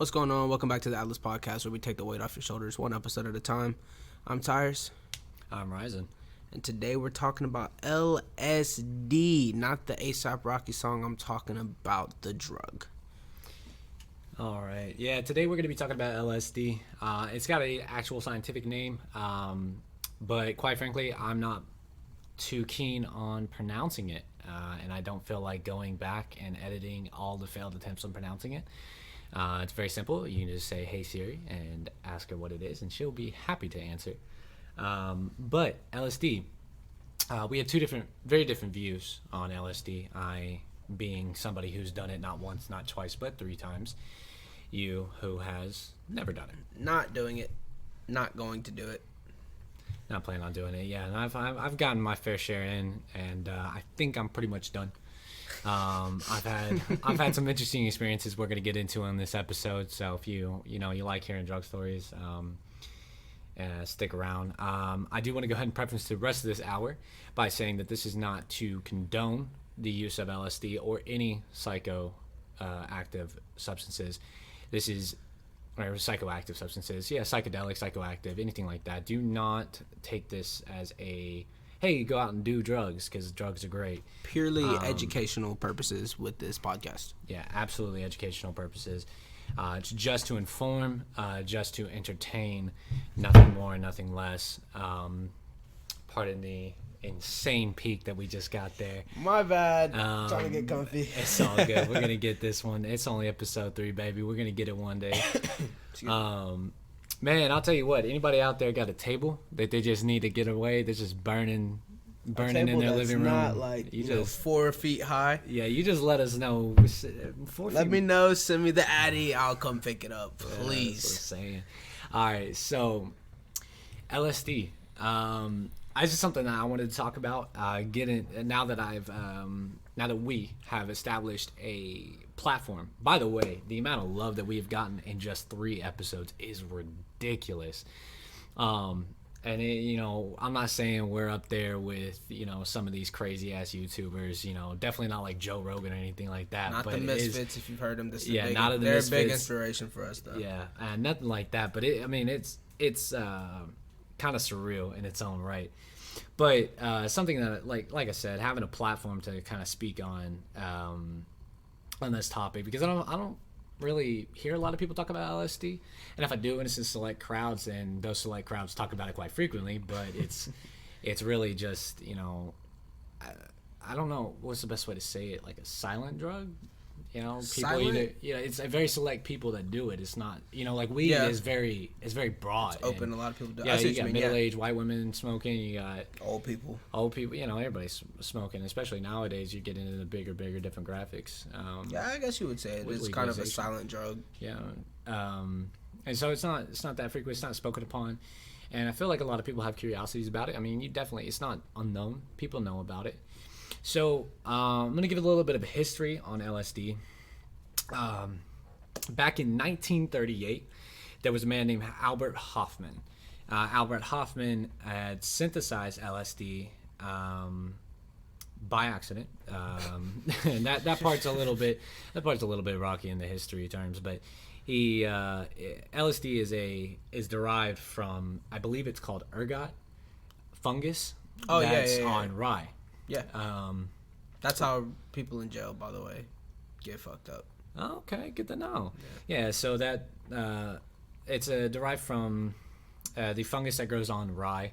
What's going on? Welcome back to the Atlas Podcast, where we take the weight off your shoulders one episode at a time. I'm Tires. I'm Ryzen. And today we're talking about LSD, not the A$AP Rocky song. I'm talking about the drug. All right. Yeah, today we're going to be talking about LSD. It's got an actual scientific name, but quite frankly, I'm not too keen on pronouncing it, and I don't feel like going back and editing all the failed attempts on pronouncing it. It's very simple. You can just say, "Hey Siri," and ask her what it is, and she'll be happy to answer. But LSD, we have very different views on LSD. I, being somebody who's done it not once, not twice, but 3 times. You, who has never done it. Not doing it. Not going to do it. Not planning on doing it. Yeah, and I've gotten my fair share in, and I think I'm pretty much done. I've had some interesting experiences we're gonna get into in this episode. So if you like hearing drug stories, stick around. I do want to go ahead and preface the rest of this hour by saying that this is not to condone the use of LSD or any psychoactive substances. This is psychoactive substances. Yeah, psychedelic, psychoactive, anything like that. Do not take this as a hey, go out and do drugs because drugs are great. Purely educational purposes with this podcast. Yeah, absolutely educational purposes. It's just to inform, just to entertain, nothing more, nothing less. Pardon the insane peak that we just got there. My bad. Trying to get comfy. It's all good. We're going to get this one. It's only episode 3, baby. We're going to get it one day. Man, I'll tell you what. Anybody out there got a table that they just need to get away? They're just burning in their living room. Not like you know 4 feet high. Yeah, you just let us know. Let me know. Send me the Addy. I'll come pick it up, please. Yeah, that's what I'm saying. All right, so LSD. This is something that I wanted to talk about. Now that we have established a platform. By the way, the amount of love that we have gotten in just 3 episodes is ridiculous. I'm not saying we're up there with some of these crazy ass YouTubers. Definitely not like Joe Rogan or anything like that. Not but the Misfits, if you've heard them. They're Misfits. A big inspiration for us, though. Yeah, and nothing like that. But it's kind of surreal in its own right. But something that, like I said, having a platform to kind of speak on this topic, because I don't really hear a lot of people talk about LSD, and if I do, it's in select crowds, and those select crowds talk about it quite frequently. But it's really just I don't know what's the best way to say it, like a silent drug. People silent? It's a very select people that do it. It's not like weed is very broad. It's open. A lot of people do. Yeah, you got middle-aged white women smoking. You got old people. Everybody's smoking. Especially nowadays, you get into the bigger, different graphics. I guess you would say it's kind of a silent drug. Yeah, and so it's not that frequent. It's not spoken upon, and I feel like a lot of people have curiosities about it. I mean, it's not unknown. People know about it. So I'm going to give a little bit of a history on LSD. Back in 1938, there was a man named Albert Hofmann. Albert Hofmann had synthesized LSD by accident. And that part's a little bit rocky in the history terms, but LSD is derived from, I believe it's called ergot fungus. That's on rye. Yeah. That's how people in jail, by the way, get fucked up. Okay, good to know. Yeah, so that it's derived from the fungus that grows on rye,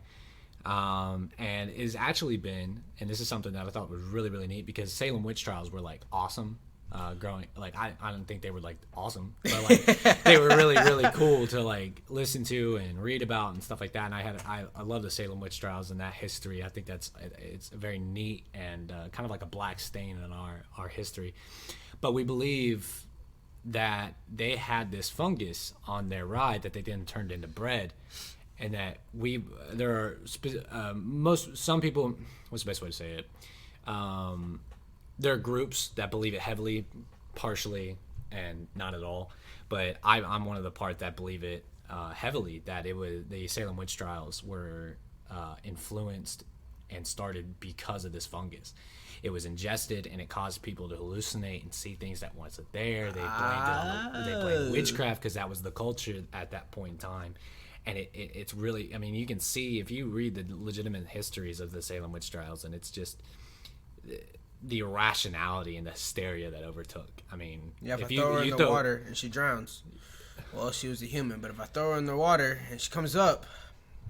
and is actually been, and this is something that I thought was really, really neat, because Salem witch trials were like awesome. Growing, like I don't think they were like awesome, but like they were really, really cool to like listen to and read about and stuff like that. And I love the Salem witch trials and that history. I think it's very neat and kind of like a black stain in our history. But we believe that they had this fungus on their rye that they then turned into bread, and that some people. What's the best way to say it? There are groups that believe it heavily, partially, and not at all. But I'm one of the part that believe it heavily, that it was the Salem witch trials were influenced and started because of this fungus. It was ingested and it caused people to hallucinate and see things that wasn't there. They blamed witchcraft because that was the culture at that point in time. And it's really, I mean, you can see if you read the legitimate histories of the Salem witch trials, and it's just the irrationality and the hysteria that overtook. I mean, yeah, if I throw her in the water and she drowns, well, she was a human. But if I throw her in the water and she comes up,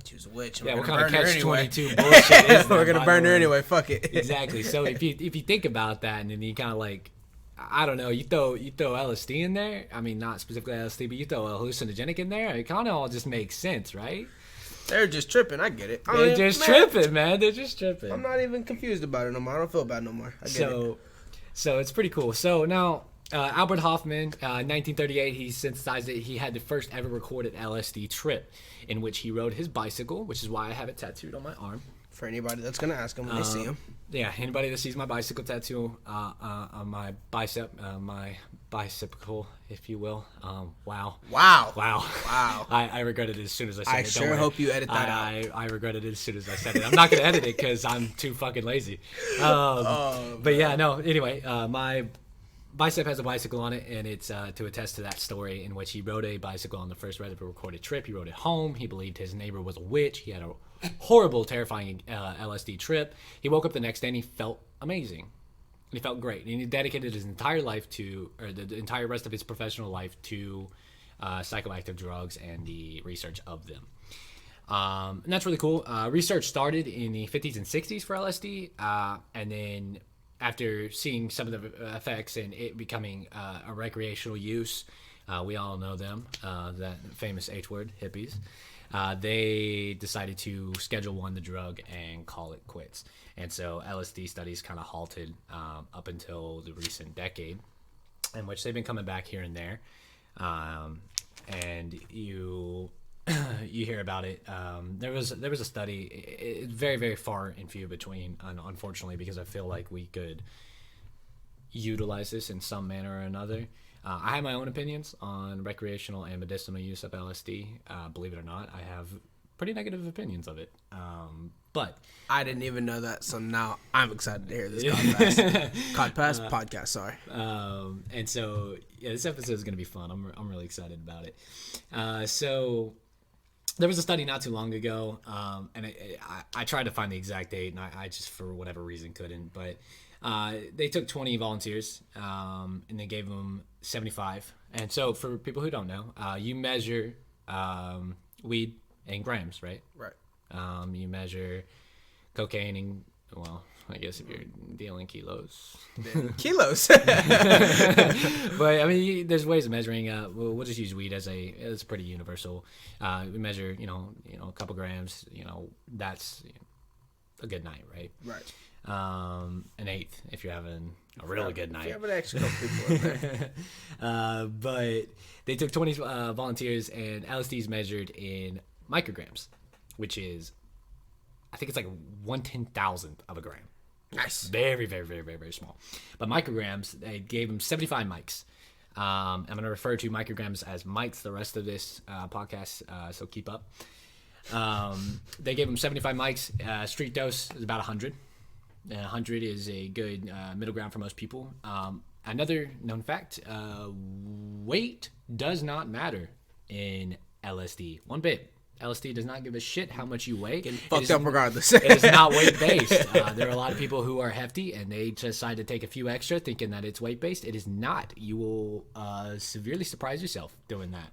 she was a witch. Yeah, what kind of catch-22 bullshit is that? We're gonna burn her anyway. Fuck it. Exactly. So if you think about that, and then you kind of like, I don't know, you throw LSD in there. I mean, not specifically LSD, but you throw a hallucinogenic in there. It kind of all just makes sense, right? They're just tripping. I get it. They're just tripping, man. They're just tripping. I'm not even confused about it no more. I don't feel bad no more. I get it. So it's pretty cool. So now, Albert Hoffman, 1938, he synthesized it. He had the first ever recorded LSD trip in which he rode his bicycle, which is why I have it tattooed on my arm. For anybody that's going to ask him when they see him. Yeah, anybody that sees my bicycle tattoo on my bicep, my bicipical, if you will. Wow. I regretted it as soon as I said it. I sure hope you edit that out. I regretted it as soon as I said it. I'm not going to edit it because I'm too fucking lazy. But yeah, no, anyway, my bicep has a bicycle on it, and it's to attest to that story in which he rode a bicycle on the first ever recorded trip. He rode it home. He believed his neighbor was a witch. He had a horrible, terrifying LSD trip. He woke up the next day and he felt amazing. He felt great. And he dedicated his entire life to, or the entire rest of his professional life to psychoactive drugs and the research of them. And that's really cool. Research started in the 50s and 60s for LSD, and then after seeing some of the effects and it becoming a recreational use, we all know them, that famous H word, hippies. They decided to Schedule 1 the drug and call it quits. And so LSD studies kind of halted up until the recent decade, in which they've been coming back here and there. And you hear about it. There was a study, very, very far and few between, unfortunately, because I feel like we could utilize this in some manner or another. I have my own opinions on recreational and medicinal use of LSD. Believe it or not, I have pretty negative opinions of it. But I didn't even know that, so now I'm excited to hear this Codpass podcast. Sorry. And so yeah, this episode is going to be fun. I'm really excited about it. So there was a study not too long ago, and I tried to find the exact date, and I just for whatever reason couldn't. But they took 20 volunteers, and they gave them 75. And so for people who don't know, you measure weed in grams, right? Right. You measure cocaine in, well, I guess if you're dealing kilos. Kilos. But I mean, there's ways of measuring. We'll just use weed as it's pretty universal. We measure, a couple grams. That's a good night, right? Right. An eighth if you're having a really good night. If you have an extra couple people in there. But they took 20 volunteers, and LSD is measured in micrograms, which is, I think it's like 1/10,000th of a gram. Nice. Very, very, very, very, very small. But micrograms, they gave them 75 mics. I'm going to refer to micrograms as mics the rest of this podcast, so keep up. They gave them 75 mics. Street dose is about 100. 100 is a good middle ground for most people. Another known fact, weight does not matter in LSD one bit. LSD does not give a shit how much you weigh. Getting fucked up regardless. It is not weight-based. There are a lot of people who are hefty, and they decide to take a few extra thinking that it's weight-based. It is not. You will severely surprise yourself doing that.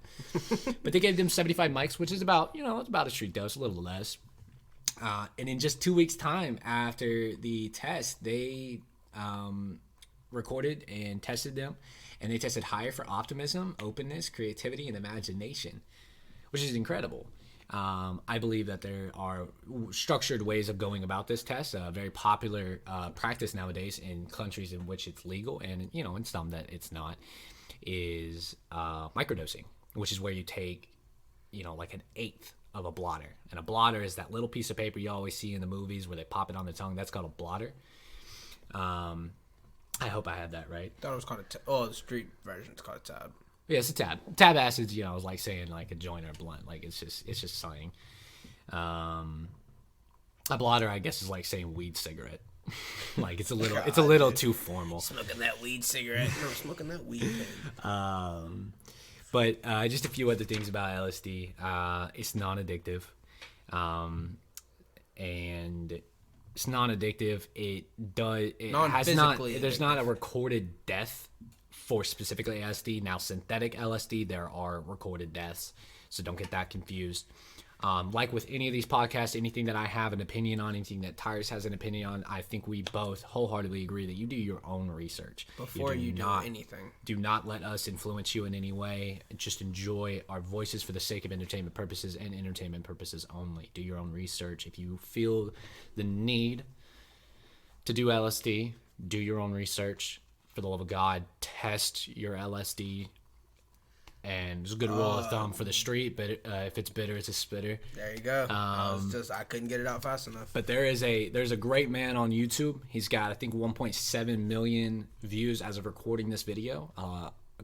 But they gave them 75 mics, which is about, it's about a street dose, a little less. And in just 2 weeks' time after the test, they recorded and tested them, and they tested higher for optimism, openness, creativity, and imagination, which is incredible. I believe that there are structured ways of going about this test. A very popular practice nowadays in countries in which it's legal, and in some that it's not, is microdosing, which is where you take, like an eighth of a blotter. And a blotter is that little piece of paper you always see in the movies where they pop it on the tongue. That's called a blotter. I hope I had that right. I thought it was called the street version is called a tab. Yeah, it's a tab. Tab acid, is like saying like a joint or a blunt. Like it's just slang. A blotter, I guess, is like saying weed cigarette. Like it's a little too formal. Smoking that weed cigarette. No, smoking that weed pen. But just a few other things about LSD. It's non-addictive, and it's non-addictive. It has not. There's not a recorded death for specifically LSD. Now, synthetic LSD, there are recorded deaths, so don't get that confused. Like with any of these podcasts, anything that I have an opinion on, anything that Tyrus has an opinion on, I think we both wholeheartedly agree that you do your own research before you do anything. Do not let us influence you in any way. Just enjoy our voices for the sake of entertainment purposes and entertainment purposes only. Do your own research. If you feel the need to do LSD, do your own research. For the love of God, test your LSD. And it's a good rule of thumb for the street, but if it's bitter, it's a spitter. There you go. I couldn't get it out fast enough. But there's a great man on YouTube. He's got, I think, 1.7 million views as of recording this video.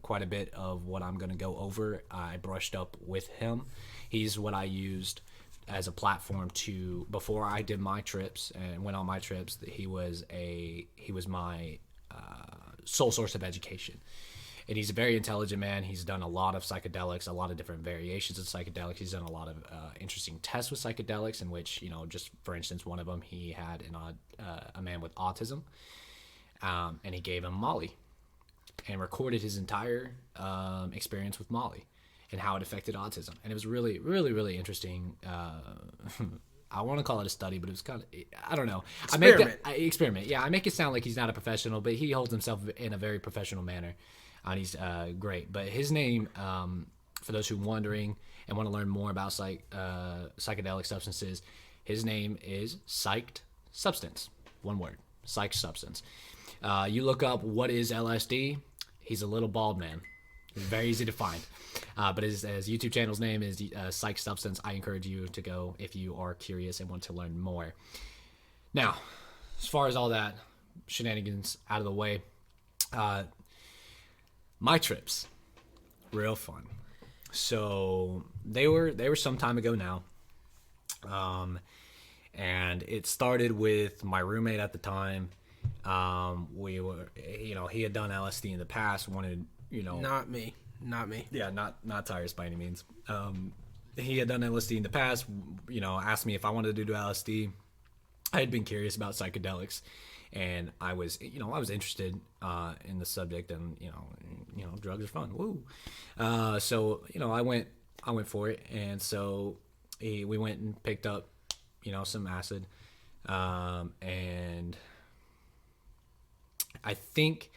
Quite a bit of what I'm going to go over, I brushed up with him. He's what I used as a platform to, before I did my trips and went on my trips, he was my sole source of education. And he's a very intelligent man. He's done a lot of psychedelics, a lot of different variations of psychedelics. He's done a lot of interesting tests with psychedelics, in which, just for instance, one of them, he had a man with autism, and he gave him Molly and recorded his entire experience with Molly and how it affected autism. And it was really, really, really interesting. I want to call it a study, but it was kind of, I don't know. Experiment. Yeah, I make it sound like he's not a professional, but he holds himself in a very professional manner. And he's great. But his name, for those who are wondering and want to learn more about psychedelic substances, his name is Psyched Substance. One word, Psyched Substance. You look up what is LSD, he's a little bald man. It's very easy to find. But his YouTube channel's name is Psyched Substance. I encourage you to go if you are curious and want to learn more. Now, as far as all that shenanigans out of the way, my trips, real fun. So they were some time ago now, and it started with my roommate at the time. We were, he had done LSD in the past. Wanted, not me. Yeah, not Tyrus by any means. He had done LSD in the past. Asked me if I wanted to do LSD. I had been curious about psychedelics. And I was interested in the subject, and drugs are fun. Woo! So I went for it, and so we went and picked up some acid, and I think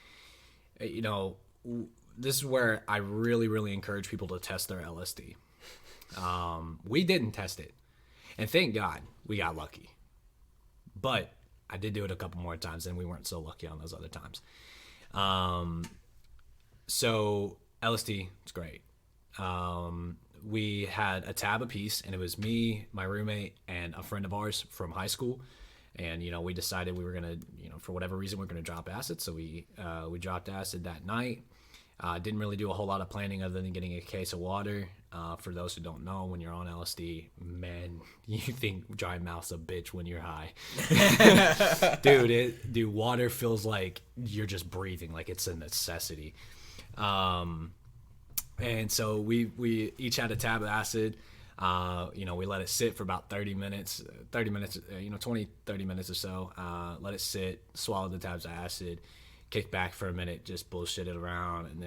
this is where I really, really encourage people to test their LSD. We didn't test it, and thank God we got lucky, but I did do it a couple more times, and we weren't so lucky on those other times. So LSD, it's great. We had a tab apiece, and it was me, my roommate, and a friend of ours from high school. And, we decided we were going to, for whatever reason, we're going to drop acid. So we dropped acid that night. Didn't really do a whole lot of planning other than getting a case of water. For those who don't know, when you're on LSD, man, you think dry mouth's a bitch when you're high. Dude, water feels like you're just breathing, like it's a necessity. And so we each had a tab of acid. We let it sit for about 30 minutes, 30 minutes or so. Let it sit, swallow the tabs of acid, kick back for a minute, just bullshit it around, and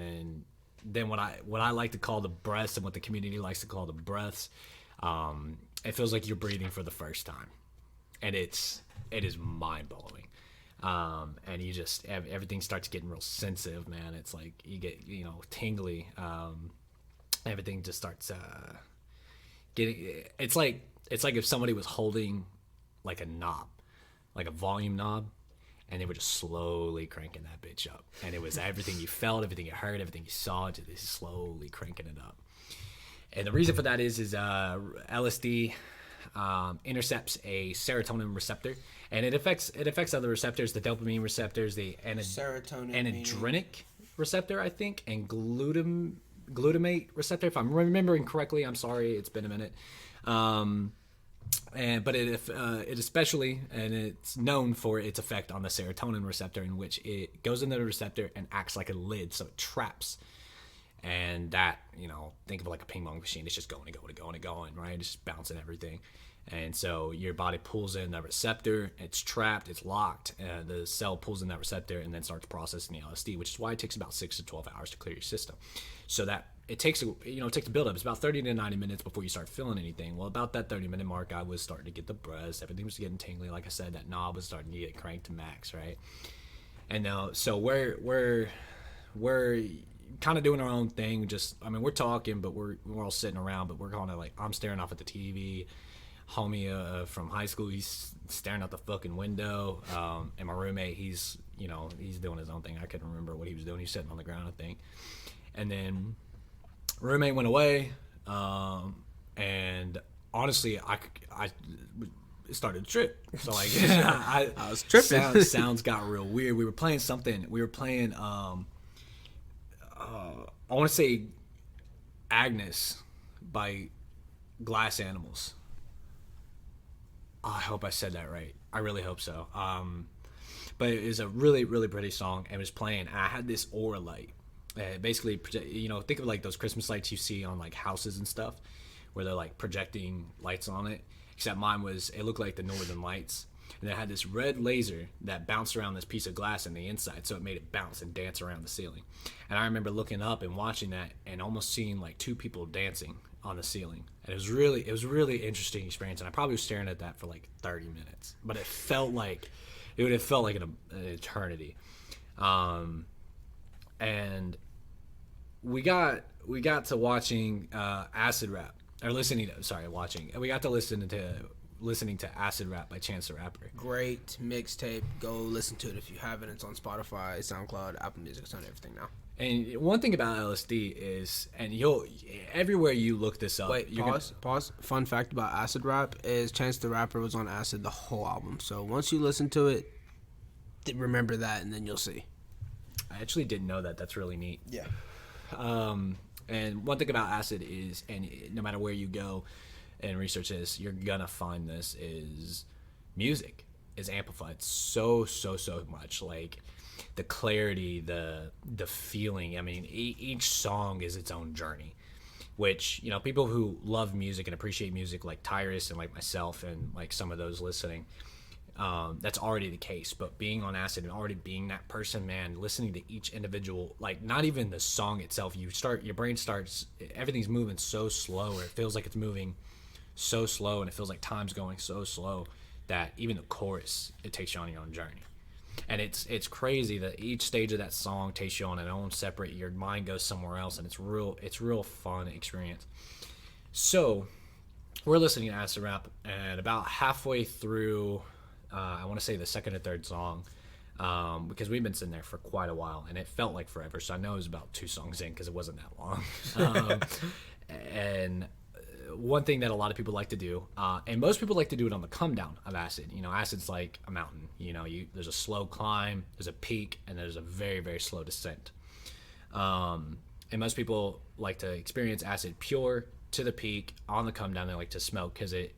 then what I like to call the breaths, and what the community likes to call the breaths, it feels like you're breathing for the first time, and it is mind blowing. And you just, everything starts getting real sensitive, man. It's like you get tingly. Everything just starts getting. It's like if somebody was holding like a knob, like a volume knob, and they were just slowly cranking that bitch up. And it was everything you felt, everything you heard, everything you saw, just slowly cranking it up. And the reason for that is LSD intercepts a serotonin receptor, and it affects other receptors, the dopamine receptors, the anadrenic receptor, I think, and glutamate receptor, if I'm remembering correctly. I'm sorry, it's been a minute. But it especially, and it's known for its effect on the serotonin receptor, in which it goes into the receptor and acts like a lid, so it traps And that, think of it like a ping pong machine. It's just going and going and going and going, right? It's just bouncing everything. And so your body pulls in that receptor, it's trapped, it's locked, and the cell pulls in that receptor and then starts processing the LSD, which is why it takes about 6 to 12 hours to clear your system. So that it takes a build up. It's about 30 to 90 minutes before you start feeling anything. Well, about that 30-minute mark, I was starting to get the buzz. Everything was getting tingly. Like I said, that knob was starting to get cranked to max, right? And now, so we're kind of doing our own thing. We're talking, but we're all sitting around, but we're kind of like, I'm staring off at the TV. Homie from high school, he's staring out the fucking window, and my roommate, he's doing his own thing. I couldn't remember what he was doing. He's sitting on the ground, I think. And then roommate went away, and honestly, I started to trip. So like, I was tripping. Sounds got real weird. We were playing something. I want to say Agnes by Glass Animals. I hope I said that right. I really hope so. But it was a really, really pretty song, and it was playing. And I had this aura light. Basically, think of like those Christmas lights you see on like houses and stuff, where they're like projecting lights on it. Except mine it looked like the Northern Lights. And it had this red laser that bounced around this piece of glass in the inside, so it made it bounce and dance around the ceiling. And I remember looking up and watching that and almost seeing like two people dancing on the ceiling. And it was a really interesting experience, and I probably was staring at that for like 30 minutes. But it would have felt like an eternity. And we got to watching Acid Rap, or listening to Acid Rap by Chance the Rapper. Great mixtape. Go listen to it if you haven't. It's on Spotify, SoundCloud, Apple Music. It's on everything now. And one thing about LSD is, and everywhere you look this up. Wait, pause. Fun fact about Acid Rap is Chance the Rapper was on acid the whole album. So once you listen to it, remember that, and then you'll see. I actually didn't know that. That's really neat. Yeah. And one thing about acid is, and no matter where you go and research this, you're gonna find this, is music is amplified so much. Like the clarity, the feeling. I mean, each song is its own journey, which, people who love music and appreciate music, like Tyrus and like myself and like some of those listening, that's already the case. But being on acid and already being that person, man, listening to each individual, like not even the song itself, your brain starts, everything's moving so slow, or it feels like it's moving so slow, and it feels like time's going so slow that even the chorus, it takes you on your own journey. And it's crazy that each stage of that song takes you on its own separate, your mind goes somewhere else, and it's real fun experience. So we're listening to Acid Rap, and about halfway through, I want to say the second or third song, because we've been sitting there for quite a while, and it felt like forever, so I know it was about 2 songs in because it wasn't that long. And one thing that a lot of people like to do, and most people like to do it on the come down of acid. Acid's like a mountain. There's a slow climb, there's a peak, and there's a very, very slow descent. And most people like to experience acid pure to the peak. On the come down, they like to smoke because it.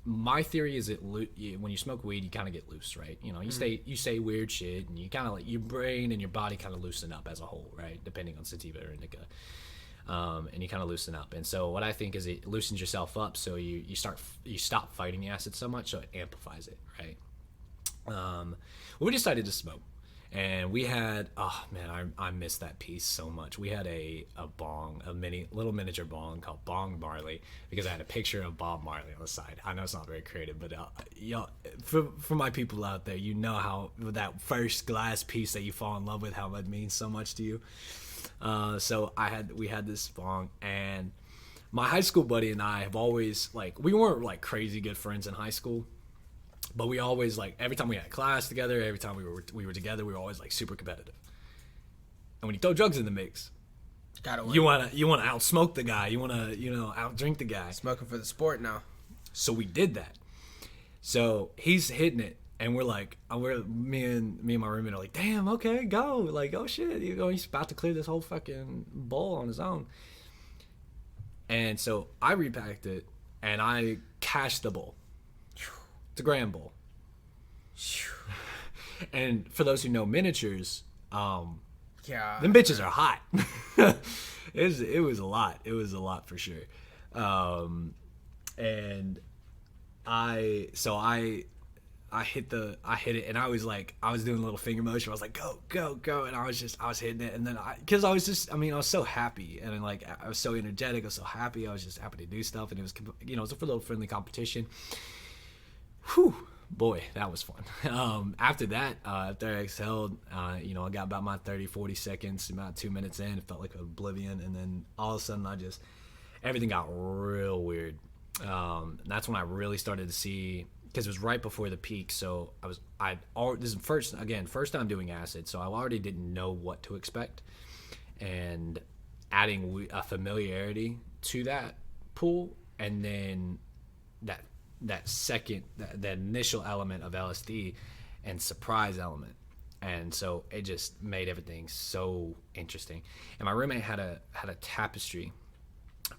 My theory is when you smoke weed, you kind of get loose, right? You say weird shit, and you kind of like your brain and your body kind of loosen up as a whole, right? Depending on sativa or indica. And you kind of loosen up. And so what I think is it loosens yourself up, so you stop fighting the acid so much, so it amplifies it, right? We decided to smoke, and we had, I miss that piece so much. We had a bong, little miniature bong called Bong Marley, because I had a picture of Bob Marley on the side. I know it's not very creative, but for my people out there, how that first glass piece that you fall in love with, how it means so much to you. So we had this bong, and my high school buddy and I have always, we weren't like crazy good friends in high school, but we always, every time we had class together, every time we were together, we were always super competitive. And when you throw drugs in the mix, you want to outsmoke the guy, you want to outdrink the guy. Smoking for the sport now. So we did that. So he's hitting it. And me and my roommate are like, damn, okay, go. Like, oh shit, he's about to clear this whole fucking bowl on his own. And so I repacked it, and I cashed the bowl. It's a grand bowl. And for those who know miniatures, Yeah. Them bitches are hot. It was a lot. It was a lot for sure. And I hit it, and I was doing a little finger motion. I was like, go, go, go. And I was hitting it. And then cause I was so happy, and like, I was so energetic. I was so happy. I was just happy to do stuff. And it was, it was a little friendly competition. Whew, boy, that was fun. After that, after I exhaled, I got about my 30, 40 seconds, about 2 minutes in, it felt like oblivion. And then all of a sudden everything got real weird. That's when I really started to see, because it was right before the peak. So this is first time doing acid. So I already didn't know what to expect, and adding a familiarity to that pool. And then that initial element of LSD and surprise element. And so it just made everything so interesting. And my roommate had a tapestry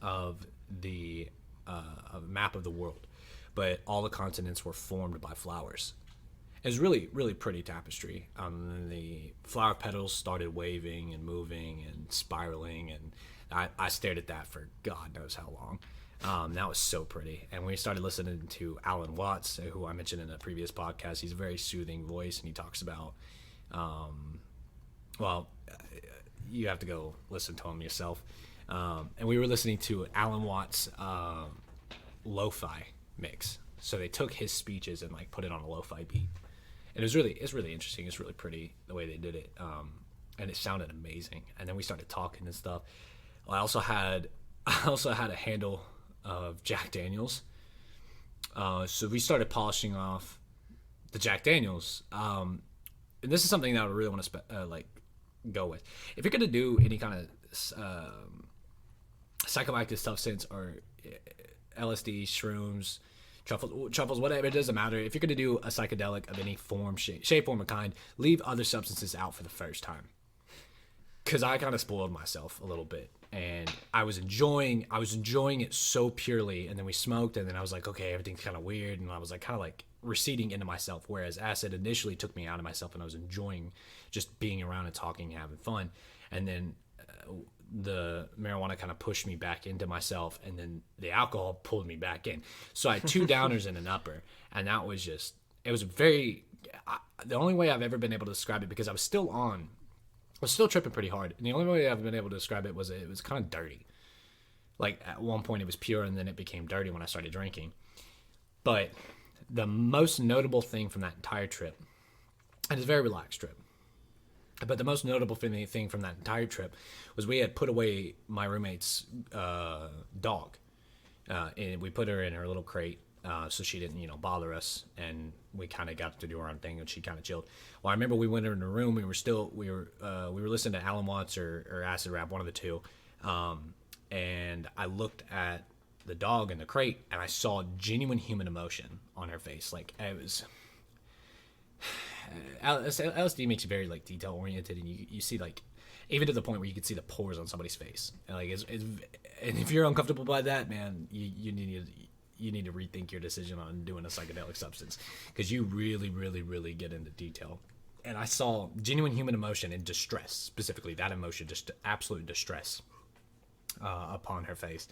of a map of the world, but all the continents were formed by flowers. It was really, really pretty tapestry. The flower petals started waving and moving and spiraling, and I stared at that for God knows how long. That was so pretty. And we started listening to Alan Watts, who I mentioned in a previous podcast. He's a very soothing voice, and he talks about, you have to go listen to him yourself. And we were listening to Alan Watts' lo-fi mix. So they took his speeches and like put it on a lo-fi beat. And it's really interesting. It's really pretty the way they did it. And it sounded amazing. And then we started talking and stuff. I also had a handle of Jack Daniels. So we started polishing off the Jack Daniels. And this is something that I really want to go with. If you're going to do any kind of psychoactive substance or LSD, shrooms, truffles, whatever, it doesn't matter. If you're going to do a psychedelic of any form, shape, form, or kind, leave other substances out for the first time. Because I kind of spoiled myself a little bit, and I was enjoying it so purely. And then we smoked, and then I was like, okay, everything's kind of weird, and I was like kind of like receding into myself. Whereas acid initially took me out of myself, and I was enjoying just being around and talking and having fun. And then the marijuana kind of pushed me back into myself, and then the alcohol pulled me back in. So I had 2 downers and an upper, and that was just, it was the only way I've ever been able to describe it, because I was still tripping pretty hard, and the only way I've been able to describe it was kind of dirty. Like at one point it was pure, and then it became dirty when I started drinking. But the most notable thing from that entire trip, and it's a very relaxed trip, but the most notable thing from that entire trip was we had put away my roommate's dog. And we put her in her little crate so she didn't, bother us. And we kind of got to do our own thing, and she kind of chilled. Well, I remember we went in the room. We were listening to Alan Watts or acid rap, one of the two. And I looked at the dog in the crate, and I saw genuine human emotion on her face. Like, it was... LSD makes you very like detail oriented, and you see like even to the point where you can see the pores on somebody's face, and like and if you're uncomfortable by that, man, you need to rethink your decision on doing a psychedelic substance, because you really get into detail. And I saw genuine human emotion and distress, specifically that emotion, just absolute distress upon her face.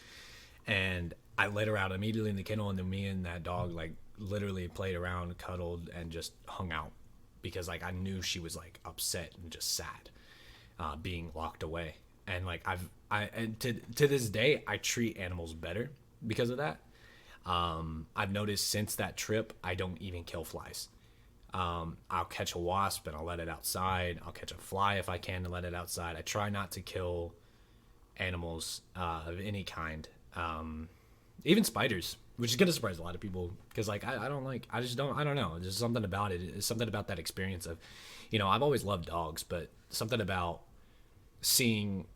And I let her out immediately in the kennel, and then me and that dog like literally played around, cuddled, and just hung out, because like I knew she was like upset and just sad being locked away. And like and to this day I treat animals better because of that. I've noticed since that trip I don't even kill flies. I'll catch a wasp and I'll let it outside. I'll catch a fly if I can and let it outside. I try not to kill animals of any kind, even spiders, which is gonna surprise a lot of people, because like I don't know, there's something about it. It's something about that experience of, I've always loved dogs, but something about seeing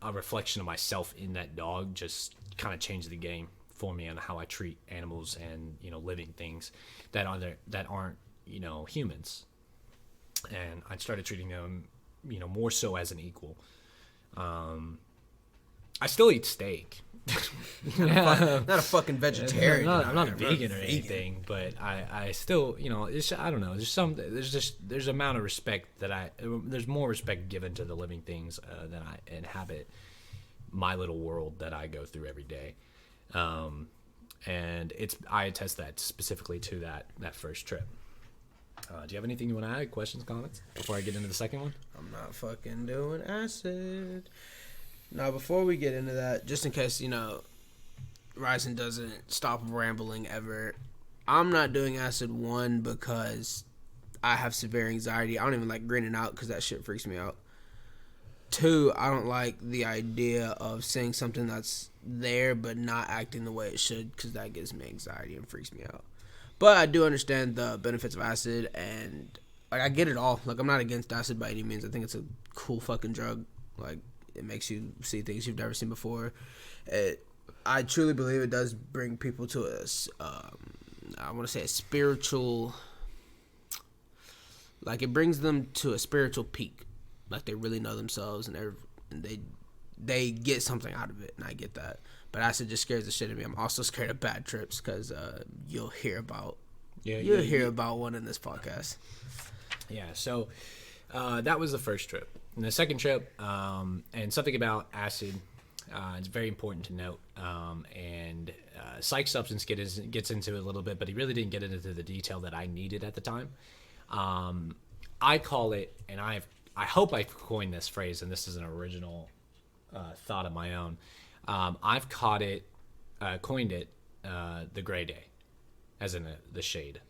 a reflection of myself in that dog just kind of changed the game for me on how I treat animals and living things that aren't humans. And I started treating them more so as an equal. I still eat steak. Not a fucking vegetarian. I'm not a vegan or anything, but I still, I don't know. There's amount of respect there's more respect given to the living things that I inhabit my little world that I go through every day. And I attest that specifically to that first trip. Do you have anything you want to add? Questions, comments before I get into the second one? I'm not fucking doing acid. Now, before we get into that, just in case, Ryzen doesn't stop rambling ever, I'm not doing acid, one, because I have severe anxiety. I don't even like grinning out because that shit freaks me out. Two, I don't like the idea of saying something that's there but not acting the way it should, because that gives me anxiety and freaks me out. But I do understand the benefits of acid, and I get it all. I'm not against acid by any means. I think it's a cool fucking drug. It makes you see things you've never seen before. I truly believe it does bring people to I want to say a spiritual, it brings them to a spiritual peak. They really know themselves, and they get something out of it, and I get that. But acid just scares the shit out of me. I'm also scared of bad trips, because you'll hear about about one in this podcast. Yeah, so that was the first trip. And the second trip, and something about acid, it's very important to note. And Psych Substance gets into it a little bit, but he really didn't get into the detail that I needed at the time. I call it, and I hope I coined this phrase, and this is an original thought of my own. I've coined it the gray day, as in the shade.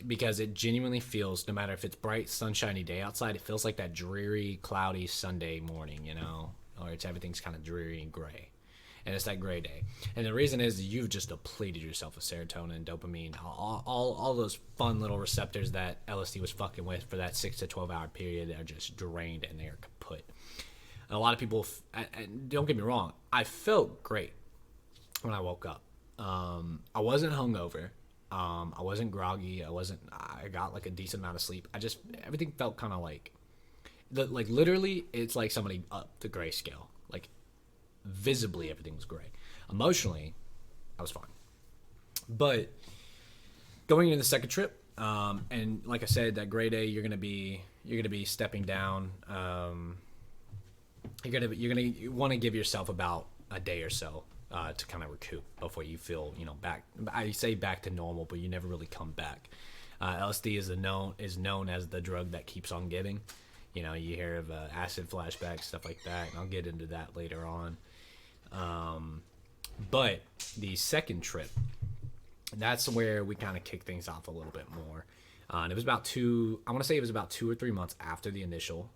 Because it genuinely feels, no matter if it's bright, sunshiny day outside, it feels like that dreary, cloudy Sunday morning, or everything's kind of dreary and gray. And it's that gray day. And the reason is you've just depleted yourself of serotonin, dopamine, all those fun little receptors that LSD was fucking with for that 6 to 12 hour period are just drained and they're kaput. And a lot of people, and don't get me wrong, I felt great when I woke up. I wasn't hungover. I wasn't groggy. I got a decent amount of sleep. Everything felt kind of literally, it's like somebody upped the grayscale. Visibly, everything was gray. Emotionally, I was fine. But going into the second trip, and like I said, that gray day, you're gonna be stepping down. You want to give yourself about a day or so to kind of recoup before you feel back. I say back to normal, but you never really come back. LSD is known as the drug that keeps on giving. You hear of acid flashbacks, stuff like that, and I'll get into that later on. But the second trip, that's where we kind of kick things off a little bit more. And it was about 2 or 3 months after the initial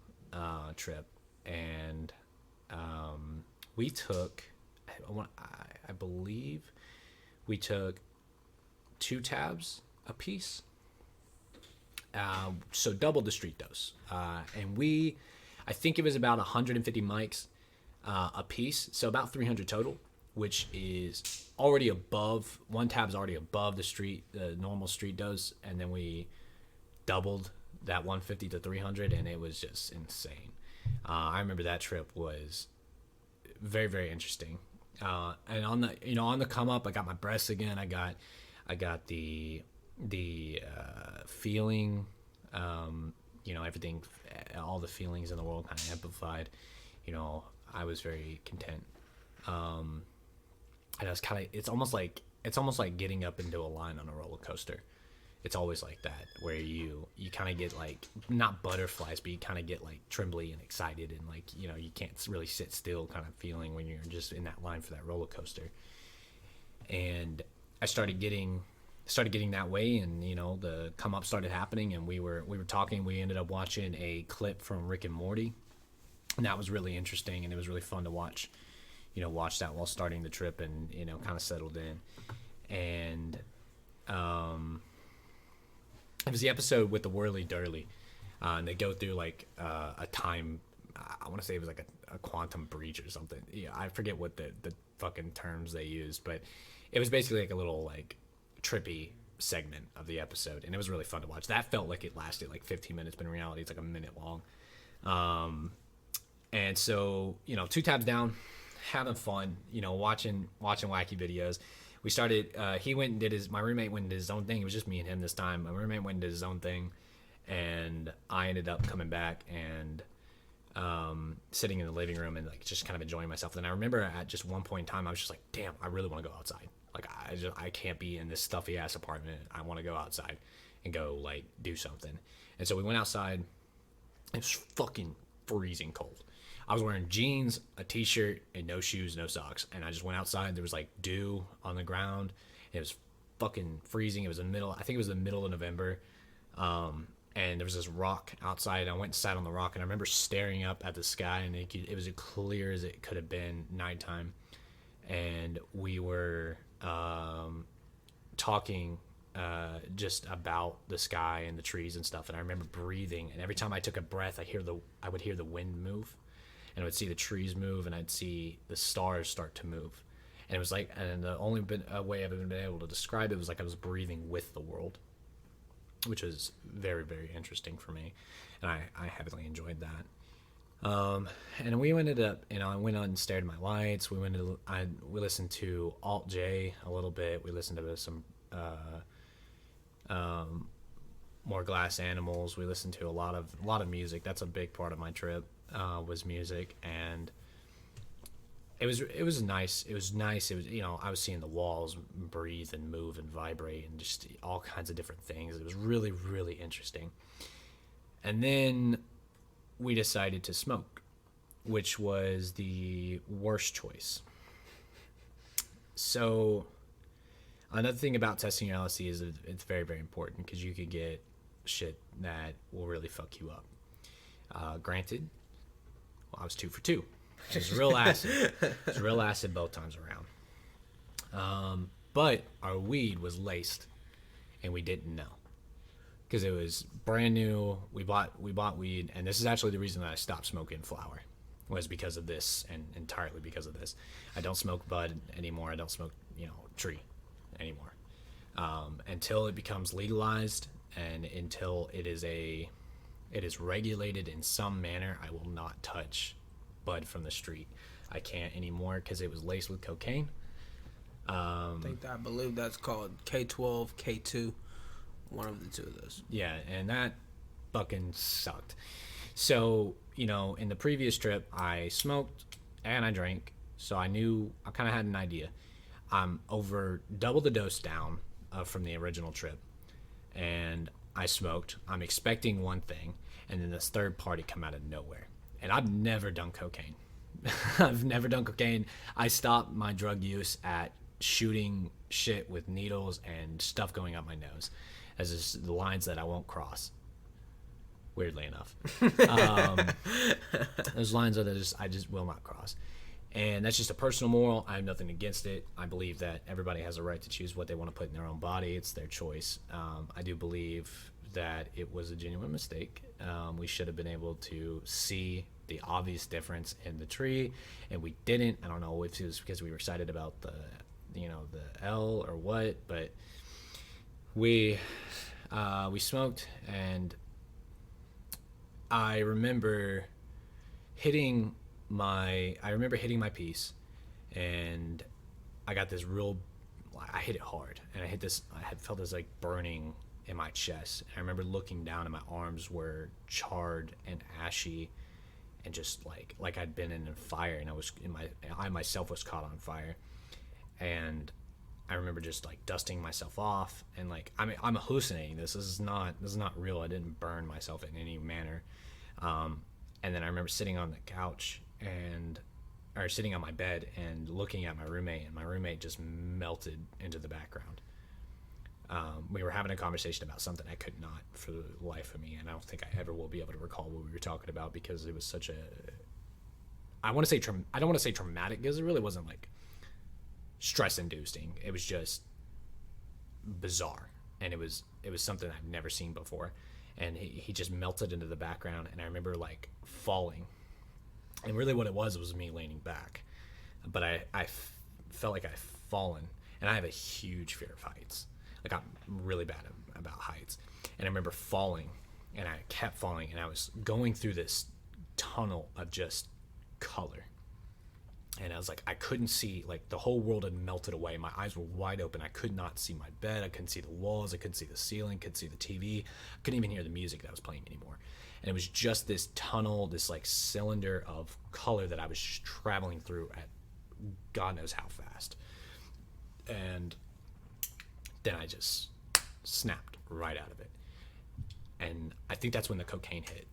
trip, and we took, I believe, we took 2 tabs a piece. So double the street dose. And I think it was about 150 mics a piece, so about 300 total, which is already above, one tab's already above the normal street dose, and then we doubled that 150 to 300, and it was just insane. I remember that trip was very, very interesting. And on the come up, I got my breasts again. I got the feeling, everything, all the feelings in the world kind of amplified. I was very content. And I was it's almost like getting up into a line on a roller coaster. It's always like that, where you kind of get not butterflies, but you kind of get trembly and excited, and you can't really sit still kind of feeling when you're just in that line for that roller coaster. And I started getting that way, and the come up started happening, and we were talking. We ended up watching a clip from Rick and Morty, and that was really interesting, and it was really fun to watch that while starting the trip, and kind of settled in. And it was the episode with the Whirly Durly, and they go through a time, I want to say it was a quantum breach or something. I forget what the fucking terms they used, but it was basically a little trippy segment of the episode, and it was really fun to watch. That felt like it lasted 15 minutes, but in reality it's a minute long. And so 2 tabs down, having fun, watching wacky videos. We started. He went and did his. My roommate went and did his own thing. It was just me and him this time. My roommate went and did his own thing, and I ended up coming back and sitting in the living room and like just kind of enjoying myself. And I remember at just one point in time, I was just like, "Damn, I really want to go outside. Like, I can't be in this stuffy ass apartment. I want to go outside and go like do something." And so we went outside. It was fucking freezing cold. I was wearing jeans, a t-shirt, and no shoes, no socks. And I just went outside. There was like dew on the ground. It was fucking freezing. It was I think it was the middle of November. And there was this rock outside. I went and sat on the rock, and I remember staring up at the sky, and it was as clear as it could have been nighttime. And we were talking just about the sky and the trees and stuff. And I remember breathing, and every time I took a breath, I would hear the wind move. And I would see the trees move, and I'd see the stars start to move. And it was like, and the only way I've been able to describe it was like I was breathing with the world, which was very, very interesting for me. And I heavily enjoyed that. And we ended up, I went on and stared at my lights. We listened to Alt J a little bit. We listened to some more Glass Animals. We listened to a lot of music. That's a big part of my trip. Was music, and it was nice. It was nice. It was, I was seeing the walls breathe and move and vibrate and just all kinds of different things. It was really, really interesting. And then we decided to smoke, which was the worst choice. So another thing about testing your LSD is that it's very, very important because you could get shit that will really fuck you up. Granted, I was 2 for 2. It was real acid. It was real acid both times around. But our weed was laced, and we didn't know because it was brand new. We bought weed, and this is actually the reason that I stopped smoking flower, was because of this, and entirely because of this. I don't smoke bud anymore. I don't smoke tree anymore until it becomes legalized, and until it is regulated in some manner. I will not touch bud from the street. I can't anymore because it was laced with cocaine. I believe that's called K12, K2, one of the two of those. Yeah, and that fucking sucked. So, in the previous trip, I smoked and I drank, so I kind of had an idea. I'm over double the dose down from the original trip, and I smoked. I'm expecting one thing, and then this third party come out of nowhere. And I've never done cocaine. I've never done cocaine. I stopped my drug use at shooting shit with needles and stuff going up my nose, as is the lines that I won't cross. Weirdly enough, those lines are that I just will not cross. And that's just a personal moral. I have nothing against it. I believe that everybody has a right to choose what they want to put in their own body. It's their choice. I do believe that it was a genuine mistake. We should have been able to see the obvious difference in the tree, and we didn't. I don't know if it was because we were excited about the L or what, but we smoked, and I remember hitting my piece, and I got this I hit it hard, and I had felt this like burning in my chest. I remember looking down, and my arms were charred and ashy, and just like I'd been in a fire, and I myself was caught on fire. And I remember just like dusting myself off, and I'm hallucinating this. This is not real. I didn't burn myself in any manner. And then I remember sitting on the couch or sitting on my bed and looking at my roommate, and my roommate just melted into the background. We were having a conversation about something I could not for the life of me, and I don't think I ever will be able to recall what we were talking about, because it was such a, I don't want to say traumatic, because it really wasn't like stress inducing. It was just bizarre, and it was something I've never seen before. And he just melted into the background, and I remember like falling, and really what it was me leaning back, but I felt like I'd fallen, and I have a huge fear of heights. Like, I'm really bad about heights, and I remember falling, and I kept falling, and I was going through this tunnel of just color, and I was like, I couldn't see, like the whole world had melted away. My eyes were wide open. I could not see my bed. I couldn't see the walls. I couldn't see the ceiling. Couldn't see the TV. I couldn't even hear the music that was playing anymore. And it was just this tunnel, this like cylinder of color that I was just traveling through at God knows how fast. And then I just snapped right out of it. And I think that's when the cocaine hit,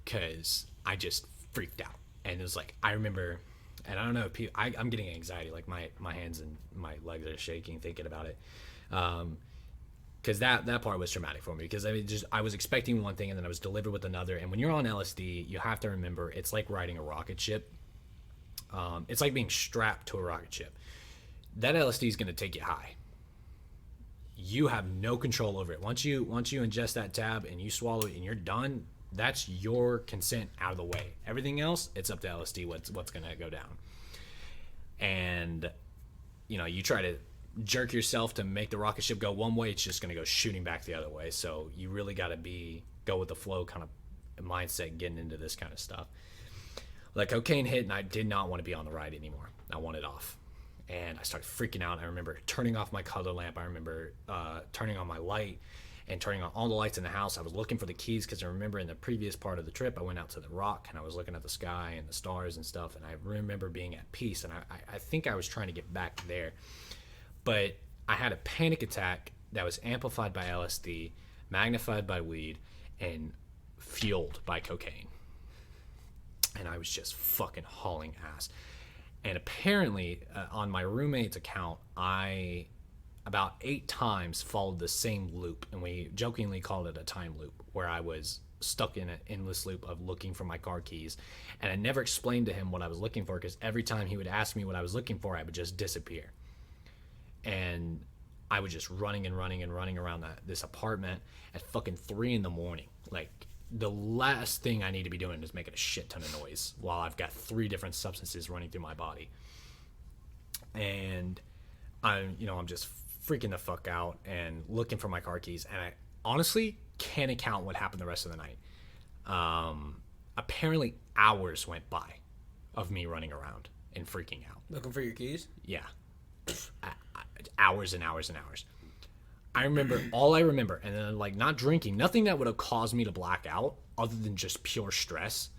because I just freaked out. And it was like, I remember, and I don't know, I'm getting anxiety, like my hands and my legs are shaking thinking about it. Because that part was traumatic for me, because I was expecting one thing and then I was delivered with another. And when you're on LSD, you have to remember, it's like riding a rocket ship. It's like being strapped to a rocket ship. That LSD is going to take you high. You have no control over it. Once you ingest that tab and you swallow it and you're done, that's your consent out of the way. Everything else, it's up to LSD what's going to go down. And you try to jerk yourself to make the rocket ship go one way, it's just going to go shooting back the other way. So you really got to go with the flow kind of mindset getting into this kind of stuff. Like cocaine hit and I did not want to be on the ride anymore. I wanted off. And I started freaking out. I remember turning off my color lamp. I remember turning on my light and turning on all the lights in the house. I was looking for the keys, because I remember in the previous part of the trip, I went out to the rock and I was looking at the sky and the stars and stuff. And I remember being at peace. And I think I was trying to get back there. But I had a panic attack that was amplified by LSD, magnified by weed, and fueled by cocaine. And I was just fucking hauling ass. And apparently, on my roommate's account, I about 8 times followed the same loop, and we jokingly called it a time loop, where I was stuck in an endless loop of looking for my car keys. And I never explained to him what I was looking for, because every time he would ask me what I was looking for, I would just disappear. And I was just running around this apartment at fucking 3 a.m. Like, the last thing I need to be doing is making a shit ton of noise while I've got 3 different substances running through my body. And I'm just freaking the fuck out and looking for my car keys. And I honestly can't account what happened the rest of the night. Apparently hours went by of me running around and freaking out. Looking for your keys? Yeah. Hours and hours and hours. All I remember, and then like not drinking, nothing that would have caused me to black out other than just pure stress.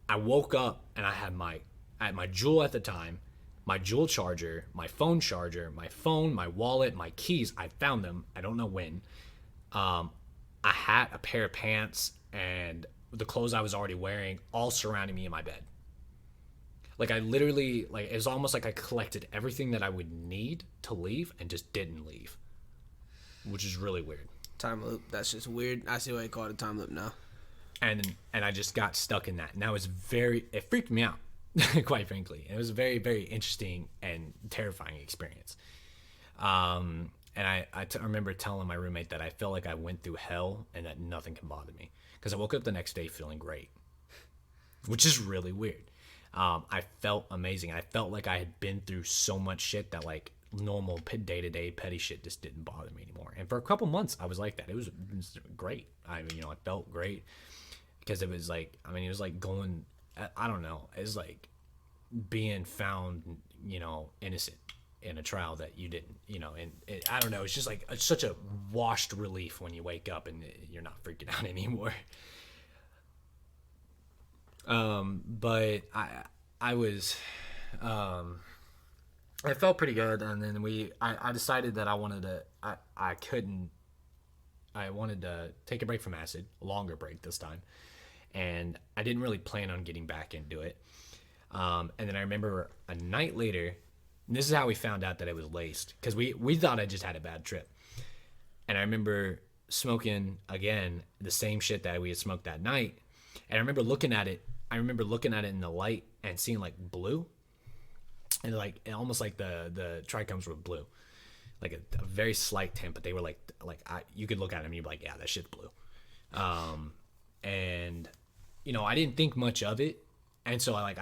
I woke up and I had my Juul at the time, my Juul charger, my phone, my wallet, my keys. I found them. I don't know when. A hat, a pair of pants, and the clothes I was already wearing, all surrounding me in my bed. Like I literally, it was almost like I collected everything that I would need to leave and just didn't leave. Which is really weird. Time loop. That's just weird. I see why you call it a time loop now. And I just got stuck in that. And that was it freaked me out, quite frankly. It was a very, very interesting and terrifying experience. And I remember telling my roommate that I felt like I went through hell and that nothing can bother me. Because I woke up the next day feeling great. Which is really weird. I felt amazing. I felt like I had been through so much shit that like normal day-to-day petty shit just didn't bother me anymore. And for a couple months I was like that. It was great. I felt great, because it was like, it was like going, I don't know, it's like being found innocent in a trial that you didn't, and I don't know, it's just like it's such a washed relief when you wake up and you're not freaking out anymore. But I was I felt pretty good, and then I decided that I wanted to take a break from acid, a longer break this time, and I didn't really plan on getting back into it. And then I remember a night later, and this is how we found out that it was laced, because we thought I just had a bad trip. And I remember smoking again the same shit that we had smoked that night, and I remember looking at it in the light and seeing like blue. And like almost like the trichomes were blue, like a very slight tint, but they were like you could look at them and you'd be like, yeah, that shit's blue. And I didn't think much of it, and so I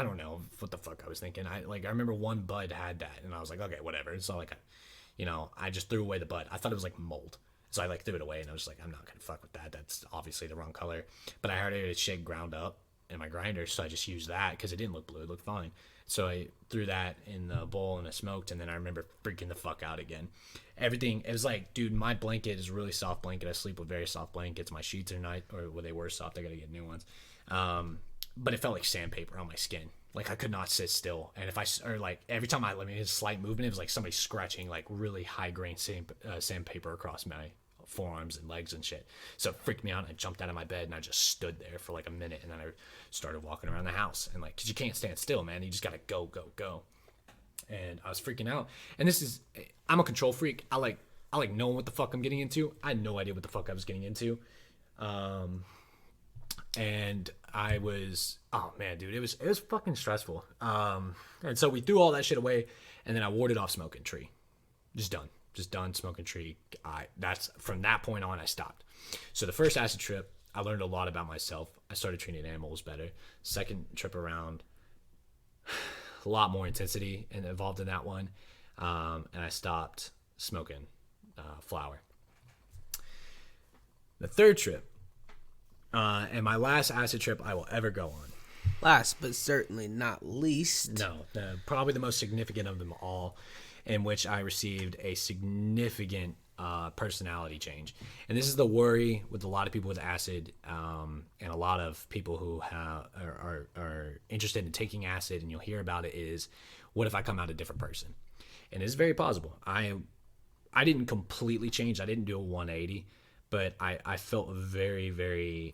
don't know what the fuck I was thinking. I remember one bud had that, and I was like, okay, whatever. So I just threw away the bud. I thought it was like mold, so I threw it away, and I was like, I'm not gonna fuck with that. That's obviously the wrong color. But I heard it shit ground up, in my grinder, so I just used that because it didn't look blue, it looked fine. So I threw that in the bowl and I smoked, and then I remember freaking the fuck out again. Everything, it was like, dude, my blanket is a really soft blanket. I sleep with very soft blankets. My sheets are nice, or well, they were soft. I gotta get new ones. But it felt like sandpaper on my skin. Like I could not sit still, and if I or like every time I made a slight movement, it was like somebody scratching like really high grain sandpaper across my forearms and legs and shit. So it freaked me out. I jumped out of my bed and I just stood there for like a minute, and then I started walking around the house, and like, cause you can't stand still, man. You just gotta go. And I was freaking out. And I'm a control freak. I like knowing what the fuck I'm getting into. I had no idea what the fuck I was getting into. And I was, oh man, dude, it was fucking stressful. And so we threw all that shit away, and then I warded off smoking tree. Just done smoking tree. That's from that point on I stopped. So the first acid trip, I learned a lot about myself. I started treating animals better. Second trip around, a lot more intensity and involved in that one. And I stopped smoking flower. The third trip, and my last acid trip I will ever go on. Last but certainly not least. No, probably the most significant of them all, in which I received a significant personality change. And this is the worry with a lot of people with acid, and a lot of people who are interested in taking acid, and you'll hear about it, is what if I come out a different person? And it's very possible. I didn't completely change. I didn't do a 180, but I felt a very, very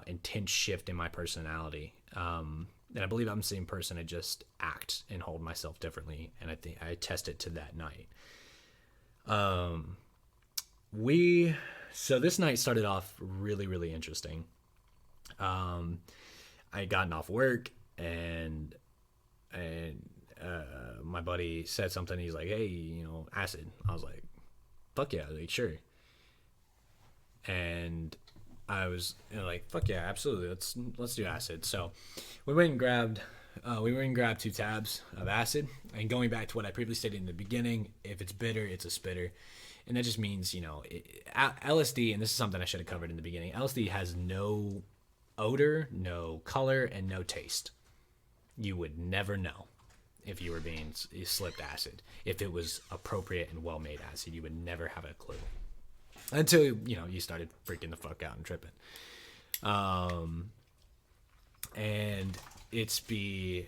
intense shift in my personality. And I believe I'm the same person. I just act and hold myself differently. And I think I attest it to that night. So this night started off really, really interesting. I had gotten off work, and my buddy said something. He's like, hey, acid. I was like, fuck yeah, like, sure. And I was like, fuck yeah, absolutely, let's do acid. So we went and grabbed 2 tabs of acid. And going back to what I previously stated in the beginning, if it's bitter, it's a spitter. And that just means, LSD, and this is something I should have covered in the beginning, LSD has no odor, no color, and no taste. You would never know if you were being slipped acid. If it was appropriate and well-made acid, you would never have a clue. Until, you started freaking the fuck out and tripping. And it's because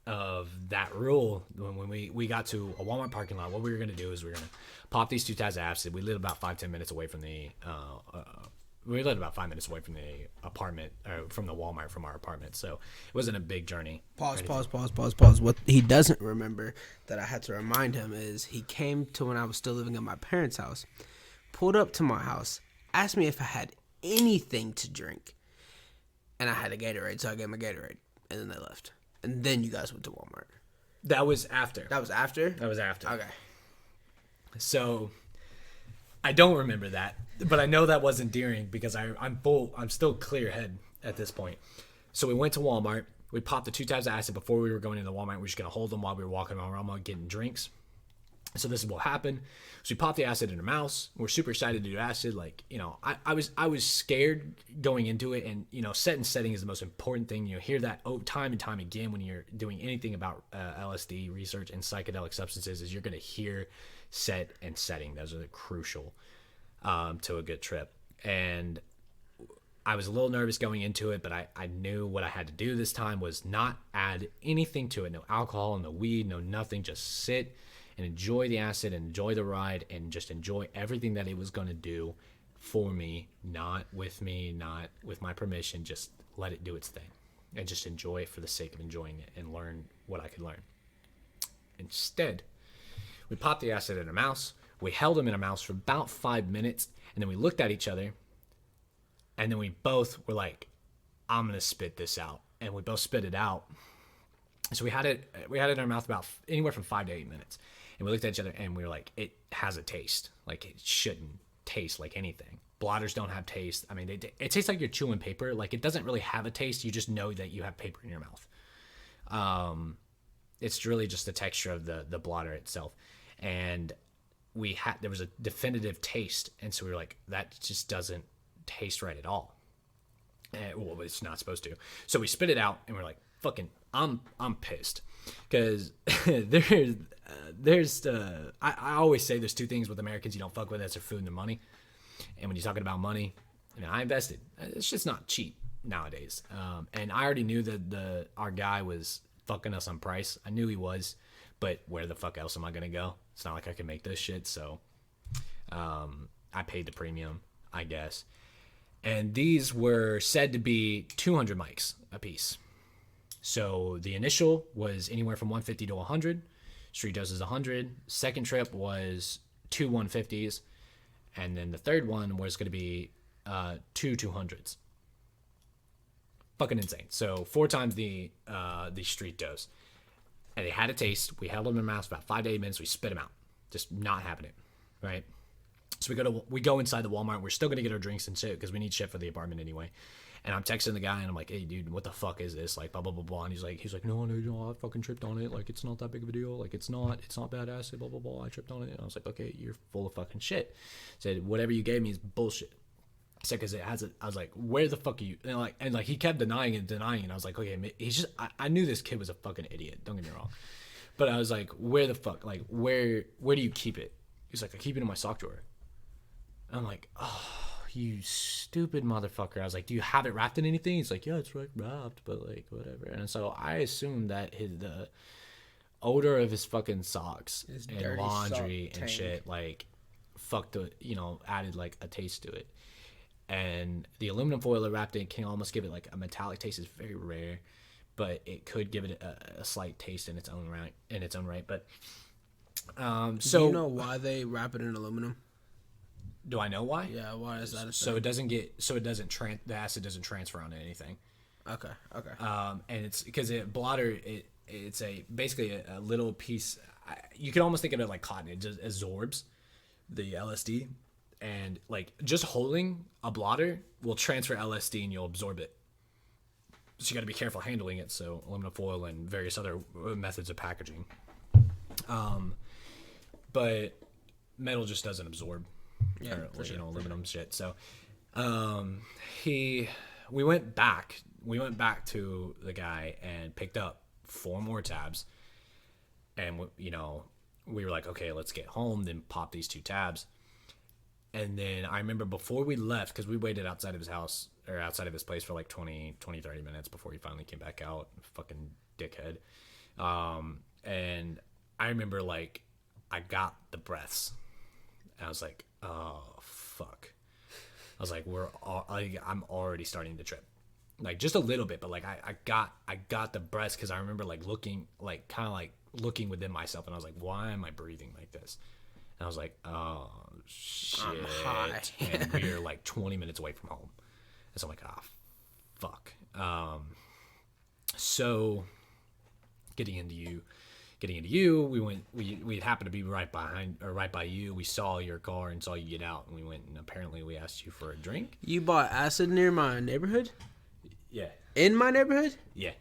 of that rule. When we got to a Walmart parking lot, what we were going to do is we were going to pop these 2 tabs of acid. We lived about 5-10 minutes away from the apartment, or from the Walmart from our apartment. So it wasn't a big journey. Pause. What he doesn't remember that I had to remind him is he came to when I was still living at my parents' house, pulled up to my house, asked me if I had anything to drink, and I had a Gatorade, so I gave him a Gatorade, and then they left. And then you guys went to Walmart. That was after. That was after? That was after. Okay. So I don't remember that, but I know that wasn't during, because I'm still clear head at this point. So we went to Walmart. We popped the 2 tabs of acid before we were going into Walmart. We were just going to hold them while we were walking around Walmart getting drinks. So this is what happened. So we popped the acid in our mouths. We're super excited to do acid. Like, I was scared going into it, and, set and setting is the most important thing. You hear that time and time again when you're doing anything about LSD research and psychedelic substances, is you're going to hear set and setting. Those are crucial to a good trip. And I was a little nervous going into it, but I knew what I had to do this time was not add anything to it. No alcohol, no weed, no nothing. Just sit and enjoy the acid and enjoy the ride and just enjoy everything that it was going to do for me, not with my permission. Just let it do its thing and just enjoy it for the sake of enjoying it and learn what I could learn. Instead, we popped the acid in our mouths. We held them in our mouths for about 5 minutes, and then we looked at each other, and then we both were like, I'm going to spit this out. And we both spit it out. So we had it in our mouth about anywhere from 5 to 8 minutes. And we looked at each other, and we were like, it has a taste. Like, it shouldn't taste like anything. Blotters don't have taste. I mean, it tastes like you're chewing paper. Like, it doesn't really have a taste. You just know that you have paper in your mouth. It's really just the texture of the blotter itself. And there was a definitive taste. And so we were like, that just doesn't taste right at all. Well, it's not supposed to. So we spit it out, and we're like, "Fucking, I'm pissed," because I always say there's two things with Americans you don't fuck with. That's their food and their money. And when you're talking about money, I invested. It's just not cheap nowadays. And I already knew that our guy was fucking us on price. I knew he was, but where the fuck else am I gonna go? It's not like I can make this shit. So I paid the premium, I guess. And these were said to be 200 mics a piece. So the initial was anywhere from 150 to 100. Street dose is 100. Second trip was 2 150s. And then the third one was going to be 2 200s. Fucking insane. So 4 times the street dose. And they had a taste. We held them in our mouths for about 5 to 8 minutes. We spit them out. Just not having it. Right? So we go inside the Walmart. We're still gonna get our drinks and shit because we need shit for the apartment anyway. And I'm texting the guy and I'm like, "Hey, dude, what the fuck is this? Like, blah blah blah blah." And he's like, "No, I fucking tripped on it. Like, it's not that big of a deal. Like, it's not bad acid. Blah blah blah. I tripped on it." And I was like, "Okay, you're full of fucking shit." I said, "Whatever you gave me is bullshit." He said, "Cause it has it." I was like, "Where the fuck are you?" And he kept denying it. And I was like, "Okay, he's just." I knew this kid was a fucking idiot. Don't get me wrong, but I was like, "Where the fuck? Like, where do you keep it?" He's like, "I keep it in my sock drawer." I'm like, "Oh, you stupid motherfucker." I was like, "Do you have it wrapped in anything?" He's like, "Yeah, it's wrapped, but like whatever." And so I assumed that the odor of his fucking socks and laundry and shit like fucked the, added like a taste to it. And the aluminum foil wrapped in can almost give it like a metallic taste. It's very rare, but it could give it a slight taste in its own right. But so do you know why they wrap it in aluminum? Do I know why? Yeah, why is that a thing? The acid doesn't transfer onto anything. Okay. And it's because it's basically a little piece. You can almost think of it like cotton. It just absorbs the LSD, and like just holding a blotter will transfer LSD and you'll absorb it. So you got to be careful handling it. So aluminum foil and various other methods of packaging. But metal just doesn't absorb. Yeah, aluminum shit. So, we went back to the guy and picked up 4 more tabs, and we were like, okay, let's get home, then pop these 2 tabs. And then I remember before we left, because we waited outside of his house or outside of his place for like 30 minutes before he finally came back out. Fucking dickhead. And I remember like I got the breaths. And I was like, oh fuck. I was like, I'm already starting to trip. Like just a little bit, but like I got the breaths because I remember like looking, like kind of like looking within myself, and I was like, why am I breathing like this? And I was like, oh shit. I'm high. And we're like 20 minutes away from home. And so I'm like, fuck. So getting into you, we happened to be right by you. We saw your car and saw you get out, and we went, and apparently we asked you for a drink. You bought acid near my neighborhood? Yeah. In my neighborhood? Yeah.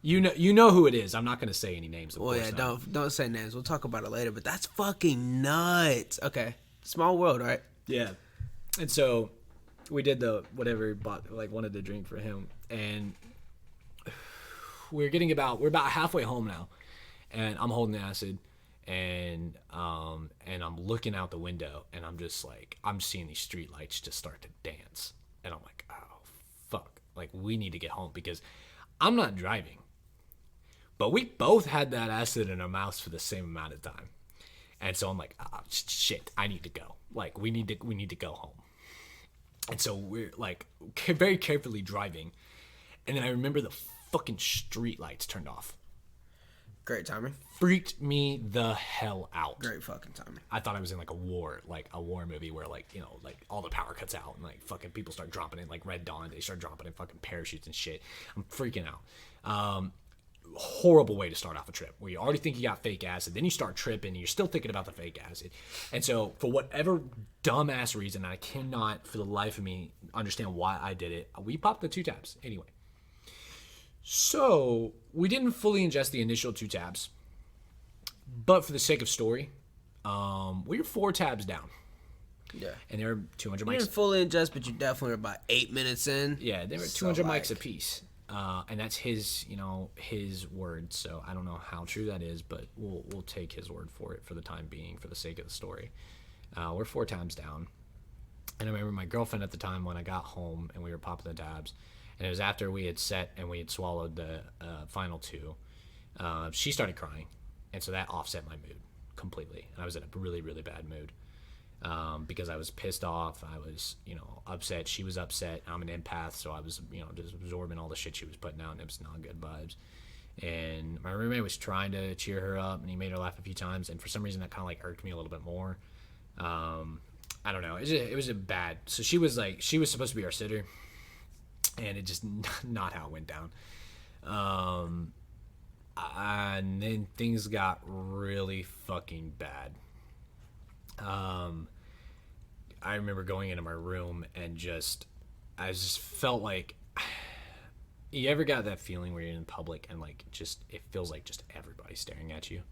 You know who it is. I'm not gonna say any names. Well, yeah, don't say names. We'll talk about it later. But that's fucking nuts. Okay, small world, right? Yeah. And so we did wanted to drink for him, and we're about halfway home now, and I'm holding the acid, and I'm looking out the window, and I'm just like, I'm seeing these street lights just start to dance, and I'm like, oh fuck, like we need to get home because I'm not driving. But we both had that acid in our mouths for the same amount of time. And so I'm like, shit, I need to go. Like, we need to go home. And so we're like very carefully driving. And then I remember the fucking street lights turned off. Great timing. Freaked me the hell out. Great fucking timing. I thought I was in like a war movie where like all the power cuts out and like fucking people start dropping in like Red Dawn. They start dropping in fucking parachutes and shit. I'm freaking out. Horrible way to start off a trip where you already think you got fake acid, then you start tripping and you're still thinking about the fake acid. And so for whatever dumbass reason, I cannot for the life of me understand why I did it, we popped the 2 tabs anyway. So we didn't fully ingest the initial 2 tabs, but for the sake of story, we were 4 tabs down. Yeah. And they were 200 You mics. didn't fully ingest, but you definitely were about 8 minutes in. Yeah, they were So, 200 like, mics apiece. And that's his, his word. So I don't know how true that is, but we'll take his word for it for the time being, for the sake of the story. We're 4 times down. And I remember my girlfriend at the time when I got home and we were popping the dabs, and it was after we had set and we had swallowed the final 2. She started crying, and so that offset my mood completely. And I was in a really, really bad mood because I was pissed off. I was, upset. She was upset. I'm an empath, so I was, just absorbing all the shit she was putting out, and it was not good vibes. And my roommate was trying to cheer her up, and he made her laugh a few times, and for some reason that kind of like irked me a little bit more. I don't know. It was a bad. So she was supposed to be our sitter, and it just not how it went down. And then things got really fucking bad. I remember going into my room and I just felt like, you ever got that feeling where you're in public and like it feels like just everybody's staring at you?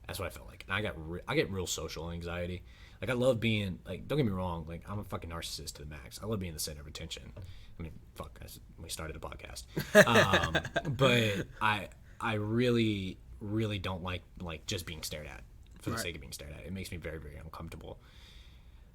That's what I felt like. And I get real social anxiety. Like, I love being, like, don't get me wrong, like, I'm a fucking narcissist to the max. I love being the center of attention. I mean, fuck, we started a podcast. But I really, really don't like just being stared at for the sake of being stared at. It makes me very, very uncomfortable.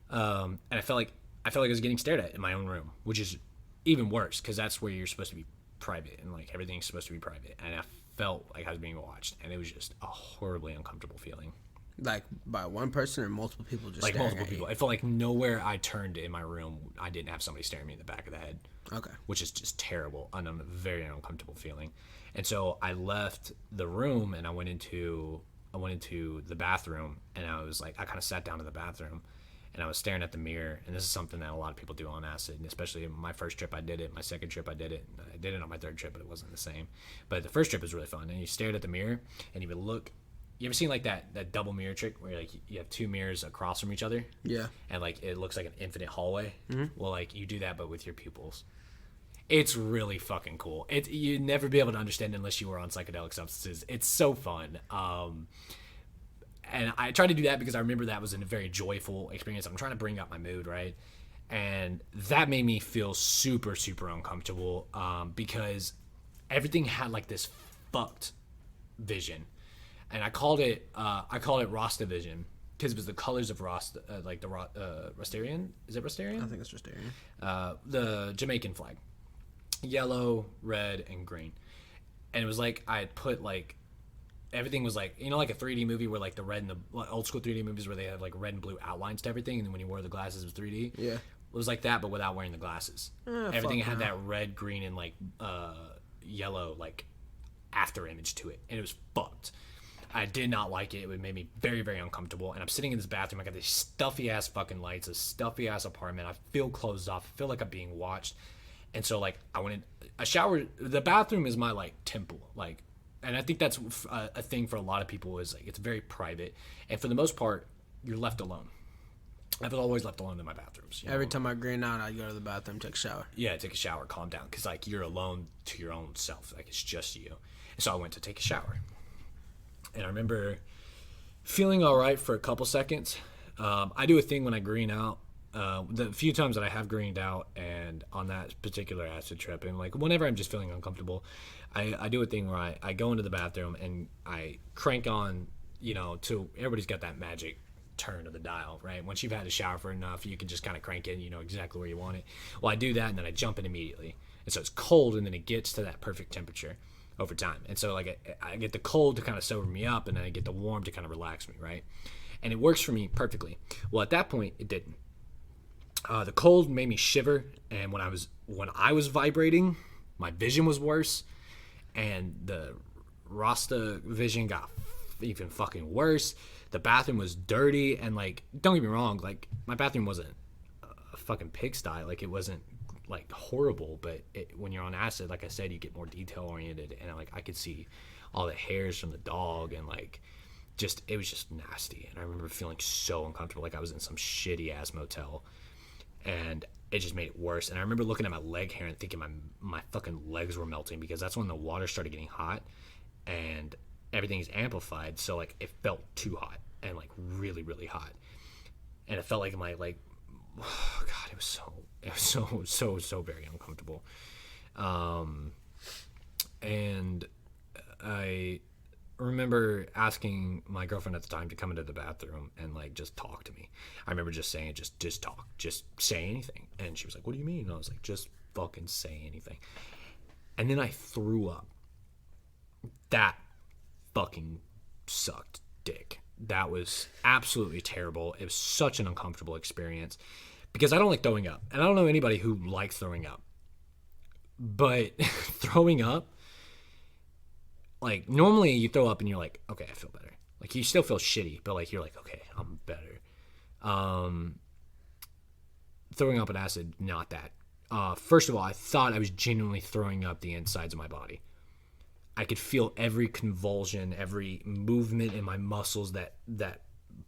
And I felt like I was getting stared at in my own room, which is even worse because that's where you're supposed to be private and, like, everything's supposed to be private. And I felt like I was being watched, and it was just a horribly uncomfortable feeling. Like, by one person or multiple people just like staring multiple at people. you? I felt like nowhere I turned in my room, I didn't have somebody staring me in the back of the head. Okay. Which is just terrible, and a very uncomfortable feeling. And so I left the room and I went into the bathroom, and I was like, I kind of sat down in the bathroom, and I was staring at the mirror. And this is something that a lot of people do on acid, and especially my first trip I did it, my second trip I did it on my third trip, but it wasn't the same. But the first trip was really fun, and you stared at the mirror and you would look. You ever seen like that double mirror trick where like you have 2 mirrors across from each other? Yeah. And like it looks like an infinite hallway? Mm-hmm. Well, like you do that but with your pupils. It's really fucking cool. You'd never be able to understand it unless you were on psychedelic substances. It's so fun. And I tried to do that because I remember that was a very joyful experience. I'm trying to bring up my mood, right? And that made me feel super, super uncomfortable because everything had like this fucked vision. And I called it Rasta vision because it was the colors of Rasta, like the Rastarian. Is it Rastarian? I think it's Rastarian. The Jamaican flag, yellow, red, and green. And it was like I had put like everything was like, like a 3D movie where like the red and the old school 3D movies where they have like red and blue outlines to everything, and then when you wore the glasses it was 3D. Yeah. It was like that, but without wearing the glasses. Everything had that red, green, and like yellow like after image to it, and it was fucked. I did not like it. It made me very, very uncomfortable. And I'm sitting in this bathroom. I got these stuffy ass fucking lights, a stuffy ass apartment. I feel closed off. I feel like I'm being watched. And so like I went in a shower. The bathroom is my like temple. Like, and I think that's a thing for a lot of people is like it's very private. And for the most part, you're left alone. I've always left alone in my bathrooms. Every time I green out, I go to the bathroom, take a shower. Yeah, take a shower, calm down, because like you're alone to your own self. Like it's just you. And so I went to take a shower. And I remember feeling all right for a couple seconds. I do a thing when I green out. The few times that I have greened out and on that particular acid trip, and like whenever I'm just feeling uncomfortable, I do a thing where I go into the bathroom and I crank on, to everybody's got that magic turn of the dial, right? Once you've had a shower for enough, you can just kind of crank it and you know exactly where you want it. Well, I do that and then I jump in immediately. And so it's cold and then it gets to that perfect temperature over time. And so like I get the cold to kind of sober me up and then I get the warm to kind of relax me, right? And it works for me perfectly. Well, at that point, it didn't. The cold made me shiver, and when I was vibrating, my vision was worse, and the Rasta vision got even fucking worse. The bathroom was dirty, and like, don't get me wrong, like my bathroom wasn't a fucking pigsty. Like it wasn't like horrible, but when you're on acid, like I said, you get more detail oriented, and like I could see all the hairs from the dog, and like it was just nasty. And I remember feeling so uncomfortable, like I was in some shitty ass motel, and it just made it worse. And I remember looking at my leg hair and thinking my fucking legs were melting, because that's when the water started getting hot and everything's amplified, so like it felt too hot and like really, really hot. and it felt like my oh God, it was so very uncomfortable. And I remember asking my girlfriend at the time to come into the bathroom and like just talk to me. I remember just saying, just talk, just say anything. And she was like, "What do you mean?" And I was like, "Just fucking say anything." And then I threw up. That fucking sucked dick. That was absolutely terrible. It was such an uncomfortable experience because I don't like throwing up. And I don't know anybody who likes throwing up. But throwing up, like, normally you throw up and you're like, okay, I feel better. Like, you still feel shitty, but like, you're like, okay, I'm better. Throwing up an acid, not that. First of all, I thought I was genuinely throwing up the insides of my body. I could feel every convulsion, every movement in my muscles that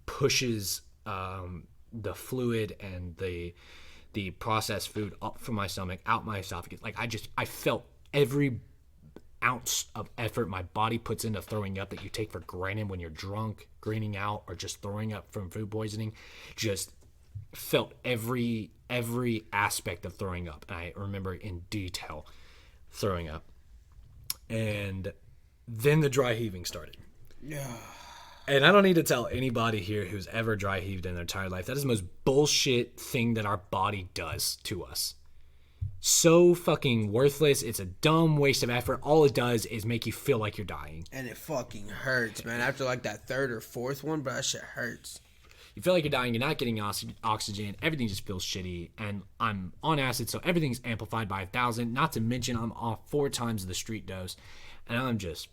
pushes the fluid and the processed food up from my stomach, out my esophagus. Like, I felt every ounce of effort my body puts into throwing up that you take for granted when you're drunk, greening out, or just throwing up from food poisoning. Just felt every aspect of throwing up. And I remember in detail throwing up. And then the dry heaving started. Yeah. And I don't need to tell anybody here who's ever dry heaved in their entire life. That is the most bullshit thing that our body does to us. So fucking worthless. It's a dumb waste of effort. All it does is make you feel like you're dying. And it fucking hurts, man. After like that third or fourth one, but that shit hurts. You feel like you're dying. You're not getting oxygen. Everything just feels shitty. And I'm on acid, so everything's amplified by 1,000. Not to mention I'm off 4 times the street dose. And I'm just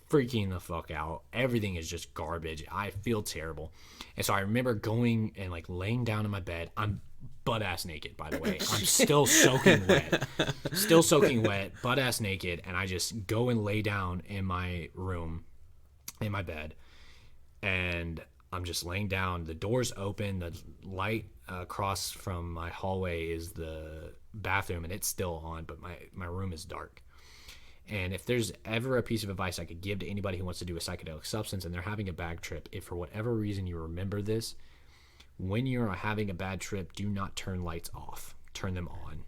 freaking the fuck out. Everything is just garbage. I feel terrible. And so I remember going and like laying down in my bed. I'm butt-ass naked, by the way. I'm still soaking wet. Still soaking wet, butt-ass naked. And I just go and lay down in my room, in my bed. And I'm just laying down. The door's open. The light across from my hallway is the bathroom, and it's still on, but my room is dark. And if there's ever a piece of advice I could give to anybody who wants to do a psychedelic substance and they're having a bad trip, if for whatever reason you remember this, when you're having a bad trip, do not turn lights off. Turn them on.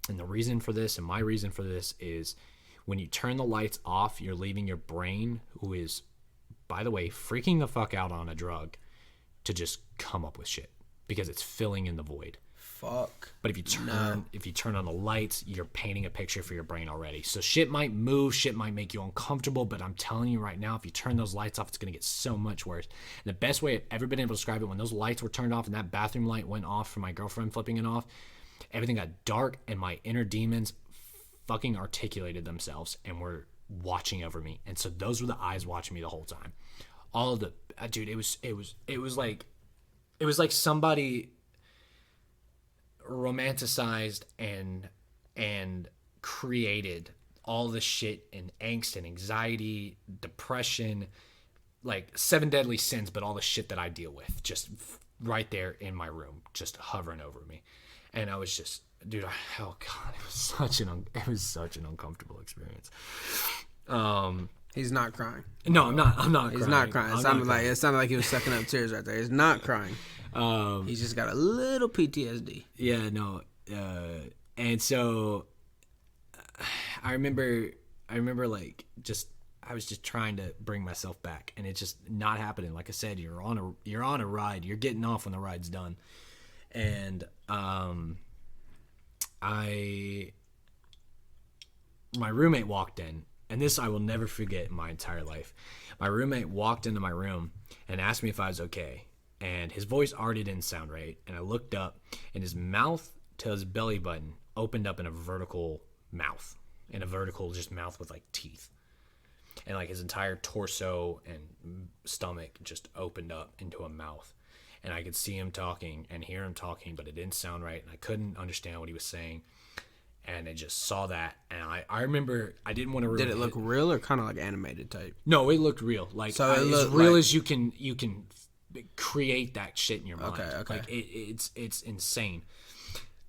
And the reason for this, and my reason for this, is when you turn the lights off, you're leaving your brain, who is, by the way, freaking the fuck out on a drug, to just come up with shit because it's filling in the void. Fuck. But if you turn on the lights, you're painting a picture for your brain already. So shit might move, shit might make you uncomfortable, but I'm telling you right now, if you turn those lights off, it's going to get so much worse. And the best way I've ever been able to describe it, when those lights were turned off and that bathroom light went off from my girlfriend flipping it off, everything got dark and my inner demons fucking articulated themselves and were watching over me. And so those were the eyes watching me the whole time. All of the dude, it was like somebody romanticized and created all the shit and angst and anxiety, depression, like 7 deadly sins, but all the shit that I deal with just right there in my room, just hovering over me. And I was just, dude, oh god, it was such an uncomfortable experience. He's not crying. No, I'm not. He's crying. not crying. It sounded like he was sucking up tears right there. He's not crying. He's just got a little PTSD. Yeah, no. And so I remember like just I was just trying to bring myself back, and it's just not happening. Like I said, you're on a ride. You're getting off when the ride's done, and my roommate walked in. And this I will never forget in my entire life. My roommate walked into my room and asked me if I was okay. And his voice already didn't sound right. And I looked up, and his mouth to his belly button opened up in a vertical mouth. In a vertical just mouth with like teeth. And like his entire torso and stomach just opened up into a mouth. And I could see him talking and hear him talking, but it didn't sound right. And I couldn't understand what he was saying. And I just saw that, and I remember I didn't want to. Did it look real or kind of like animated type? No, it looked real. Like so as real as you can create that shit in your mind. Okay. Like it's insane.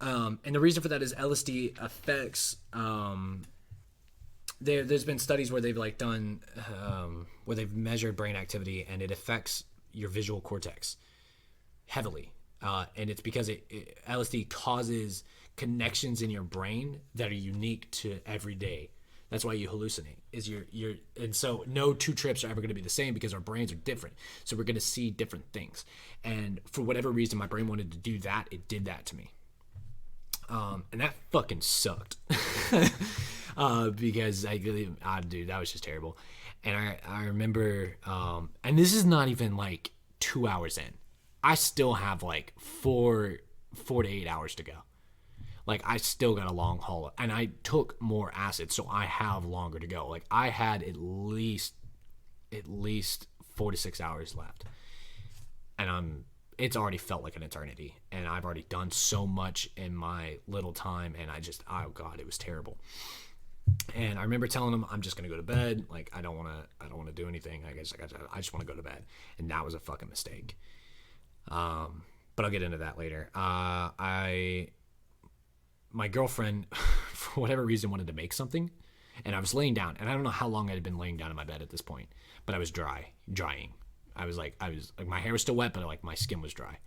And the reason for that is LSD affects. There's been studies where they've like done where they've measured brain activity, and it affects your visual cortex heavily. and it's because LSD causes connections in your brain that are unique to every day. That's why you hallucinate. And so no two trips are ever going to be the same because our brains are different. So we're going to see different things. And for whatever reason, my brain wanted to do that. It did that to me. And that fucking sucked. Because dude, that was just terrible. And I remember, and this is not even like 2 hours in. I still have like 4 to 8 hours to go. Like, I still got a long haul, and I took more acid, so I have longer to go. Like, I had at least 4 to 6 hours left, and it's already felt like an eternity, and I've already done so much in my little time, and oh god, it was terrible. And I remember telling him, I'm just gonna go to bed. Like, I don't want to do anything. I just want to go to bed, and that was a fucking mistake. But I'll get into that later. My girlfriend, for whatever reason, wanted to make something, and I was laying down, and I don't know how long I had been laying down in my bed at this point, but I was drying. I was like, my hair was still wet, but like my skin was dry.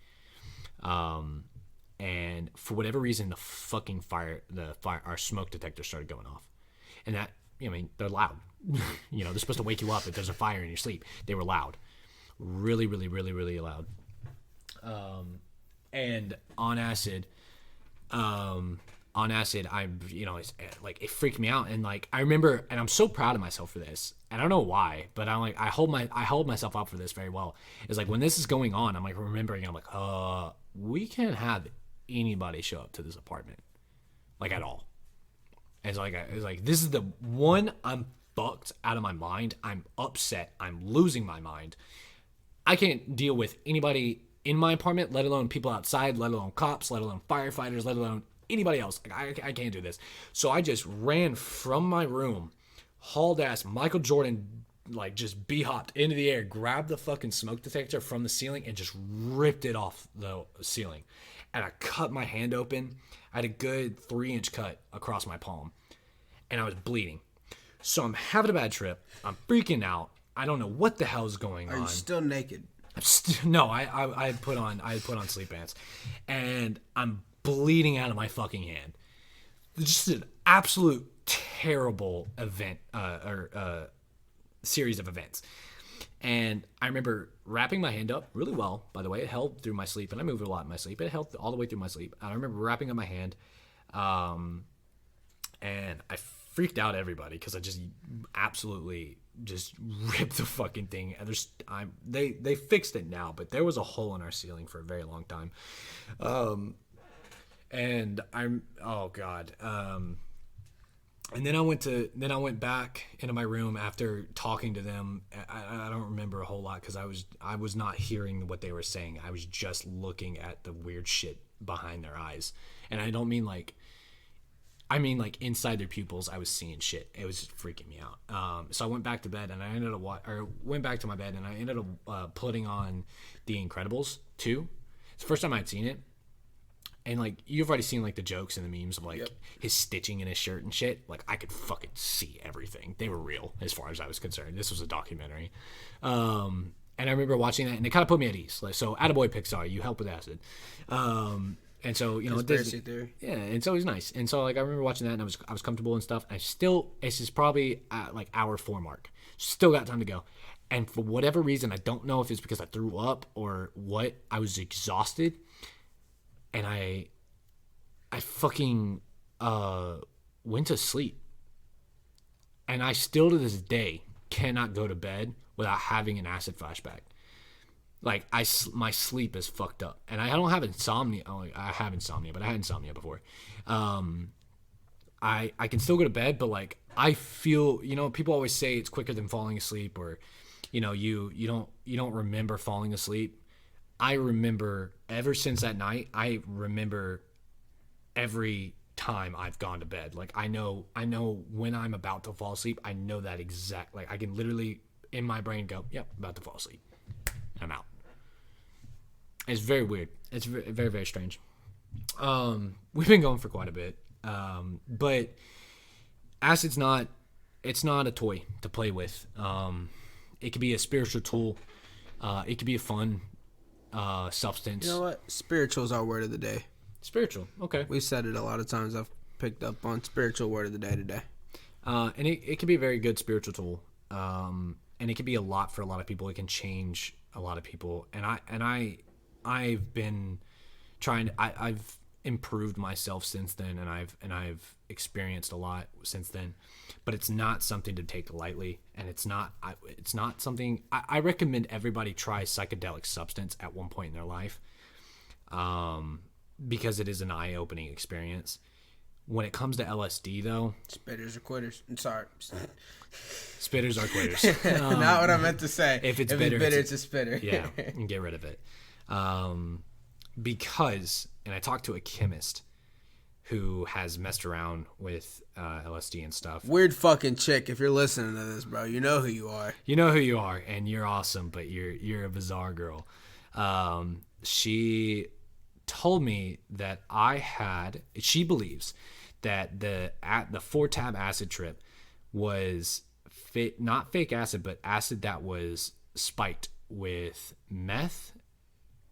And for whatever reason, our smoke detector started going off, and that, I mean, they're loud. They're supposed to wake you up if there's a fire in your sleep. They were loud, really, really, really, really loud. And on acid, it's like, it freaked me out. And like, I remember, and I'm so proud of myself for this, and I don't know why, but I'm like, I hold myself up for this very well. It's like, when this is going on, I'm like remembering, I'm like, we can't have anybody show up to this apartment, like, at all. And it's like, this is the one, I'm fucked out of my mind. I'm upset. I'm losing my mind. I can't deal with anybody in my apartment, let alone people outside, let alone cops, let alone firefighters, let alone anybody else. I can't do this. So I just ran from my room, hauled ass Michael Jordan, like, just b-hopped into the air, grabbed the fucking smoke detector from the ceiling, and just ripped it off the ceiling. And I cut my hand open. I had a good 3-inch cut across my palm, and I was bleeding. So I'm having a bad trip. I'm freaking out. I don't know what the hell's going on. Are you still naked? No, I had put on sleep pants, and I'm bleeding out of my fucking hand. Just an absolute terrible event, series of events. And I remember wrapping my hand up really well. By the way, it held through my sleep, and I moved a lot in my sleep. It held all the way through my sleep. I remember wrapping up my hand, and I freaked out everybody because I just absolutely just ripped the fucking thing. And they fixed it now, but there was a hole in our ceiling for a very long time. And and then I went back into my room after talking to them. I don't remember a whole lot because I was not hearing what they were saying. I was just looking at the weird shit behind their eyes, and I don't mean like, I mean like inside their pupils. I was seeing shit. It was freaking me out. So I went back to bed, and I went back to my bed, and I ended up putting on The Incredibles 2. It's the first time I'd seen it. And, like, you've already seen, like, the jokes and the memes of, like, his stitching in his shirt and shit. Like, I could fucking see everything. They were real, as far as I was concerned. This was a documentary. And I remember watching that, and it kind of put me at ease. Like, so, attaboy Pixar, you help with acid. And so, Conspiracy theory. Yeah, and so it was nice. And so, like, I remember watching that, and I was comfortable and stuff. This is probably at, like, hour 4 mark. Still got time to go. And for whatever reason, I don't know if it's because I threw up or what, I was exhausted. And I fucking went to sleep. And I still to this day cannot go to bed without having an acid flashback. Like, my sleep is fucked up. And I don't have insomnia. Oh, I have insomnia, but I had insomnia before. I can still go to bed, but, like, I feel, people always say it's quicker than falling asleep, or, you don't remember falling asleep. I remember ever since that night, I remember every time I've gone to bed. Like, I know when I'm about to fall asleep. I know that exact, like, I can literally in my brain go, yep, about to fall asleep. I'm out. It's very weird. It's very, very, very strange. We've been going for quite a bit. But acid's it's not a toy to play with. It could be a spiritual tool. It could be a fun substance. You know what? Spiritual is our word of the day. Spiritual. Okay. We said it a lot of times. I've picked up on spiritual word of the day today. And it can be a very good spiritual tool. And it can be a lot for a lot of people. It can change a lot of people. And I've been trying. I've improved myself since then, and I've experienced a lot since then. But it's not something to take lightly, and it's not something. I recommend everybody try psychedelic substance at one point in their life, because it is an eye-opening experience. When it comes to LSD, though, spitters or quitters. I'm sorry. Spitters are quitters. Not what I meant to say. If it's bitter, it's a spitter. Yeah, and get rid of it. Because, and I talked to a chemist who has messed around with LSD and stuff. Weird fucking chick. If you're listening to this, bro, you know who you are. You know who you are, and you're awesome, but you're a bizarre girl. She told me that she believes that the 4-tab acid trip was not fake acid, but acid that was spiked with meth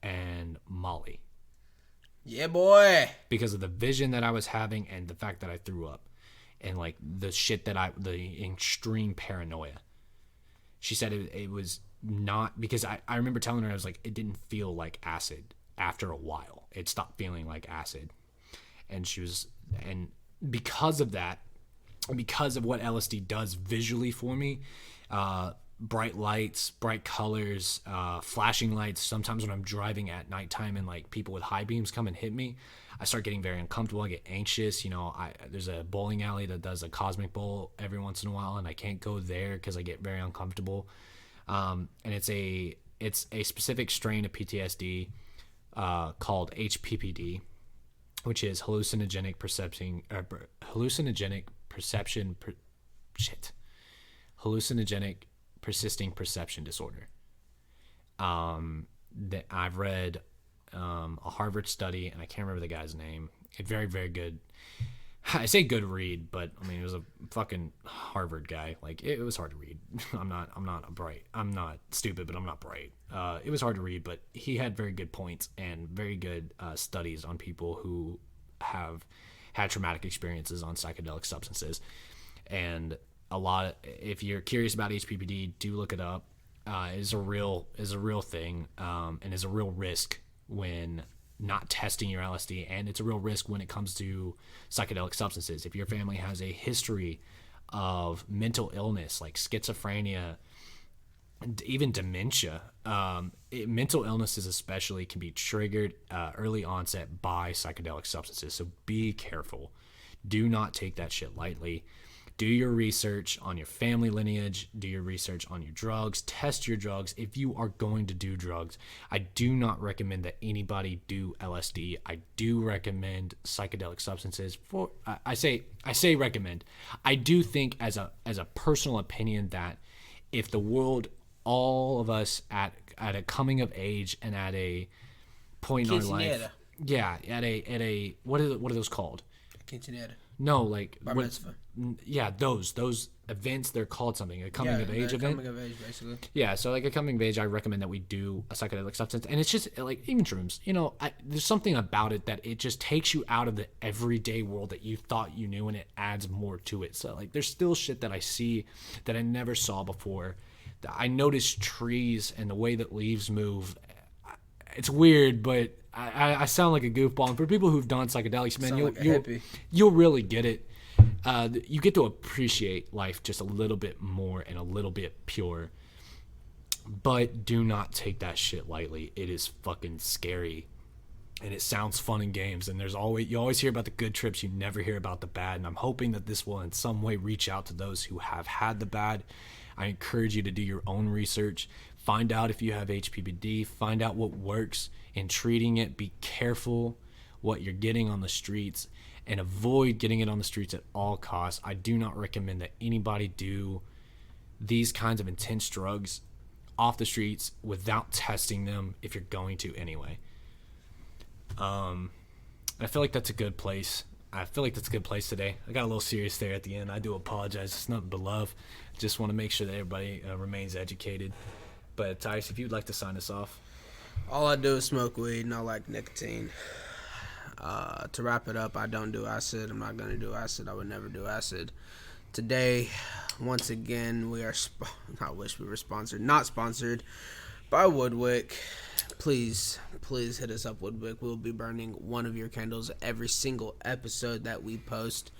and Molly. Yeah, boy. Because of the vision that I was having and the fact that I threw up and like the shit the extreme paranoia. She said it was not, because I remember telling her, I was like, it didn't feel like acid after a while. It stopped feeling like acid. And because of that, because of what LSD does visually for me, bright lights, bright colors, flashing lights. Sometimes when I'm driving at nighttime and like people with high beams come and hit me, I start getting very uncomfortable. I get anxious. You know, there's a bowling alley that does a cosmic bowl every once in a while, and I can't go there because I get very uncomfortable. And it's a specific strain of PTSD called HPPD, which is hallucinogenic persisting perception disorder. That I've read a Harvard study, and I can't remember the guy's name. A very, very good. I say good read, but I mean it was a fucking Harvard guy. Like it was hard to read. I'm not stupid, but I'm not bright. It was hard to read, but he had very good points and very good studies on people who have had traumatic experiences on psychedelic substances. And if you're curious about HPPD, do look it up. Is a real thing, and is a real risk when not testing your LSD, and it's a real risk when it comes to psychedelic substances. If your family has a history of mental illness like schizophrenia, and even dementia, mental illnesses especially can be triggered early onset by psychedelic substances. So be careful. Do not take that shit lightly. Do your research on your family lineage. Do your research on your drugs. Test your drugs. If you are going to do drugs, I do not recommend that anybody do LSD. I do recommend psychedelic substances. I say recommend. I do think as a personal opinion that if the world, all of us at a coming of age and at a point in our life, at a what are those called? Quinceañera. No, like Bar mitzvah. Yeah, those events, they're called something. A coming of age event. Coming of age, basically. Yeah, so like a coming of age, I recommend that we do a psychedelic substance, and it's just like even shrooms. You know, there's something about it that it just takes you out of the everyday world that you thought you knew, and it adds more to it. So like, there's still shit that I see that I never saw before. I notice trees and the way that leaves move. It's weird, but I sound like a goofball. And for people who've done psychedelics, man, you'll really get it. You get to appreciate life just a little bit more and a little bit pure. But do not take that shit lightly. It is fucking scary. And it sounds fun in games. And you always hear about the good trips. You never hear about the bad. And I'm hoping that this will in some way reach out to those who have had the bad. I encourage you to do your own research. Find out if you have HPPD. Find out what works in treating it. Be careful what you're getting on the streets, and avoid getting it on the streets at all costs. I do not recommend that anybody do these kinds of intense drugs off the streets without testing them if you're going to anyway. I feel like that's a good place. Today. I got a little serious there at the end. I do apologize. It's nothing but love. Just want to make sure that everybody remains educated. But Tice, if you'd like to sign us off. All I do is smoke weed, and I like nicotine. To wrap it up, I don't do acid. I'm not going to do acid. I would never do acid. Today, once again, we are, I wish we were sponsored, not sponsored by Woodwick. Please hit us up, Woodwick. We'll be burning one of your candles every single episode that we post.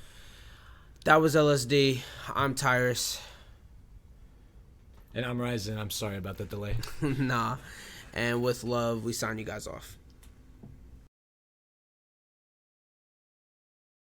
That was LSD. I'm Tyrus. And I'm Ryzen. I'm sorry about the delay. Nah. And with love, we sign you guys off.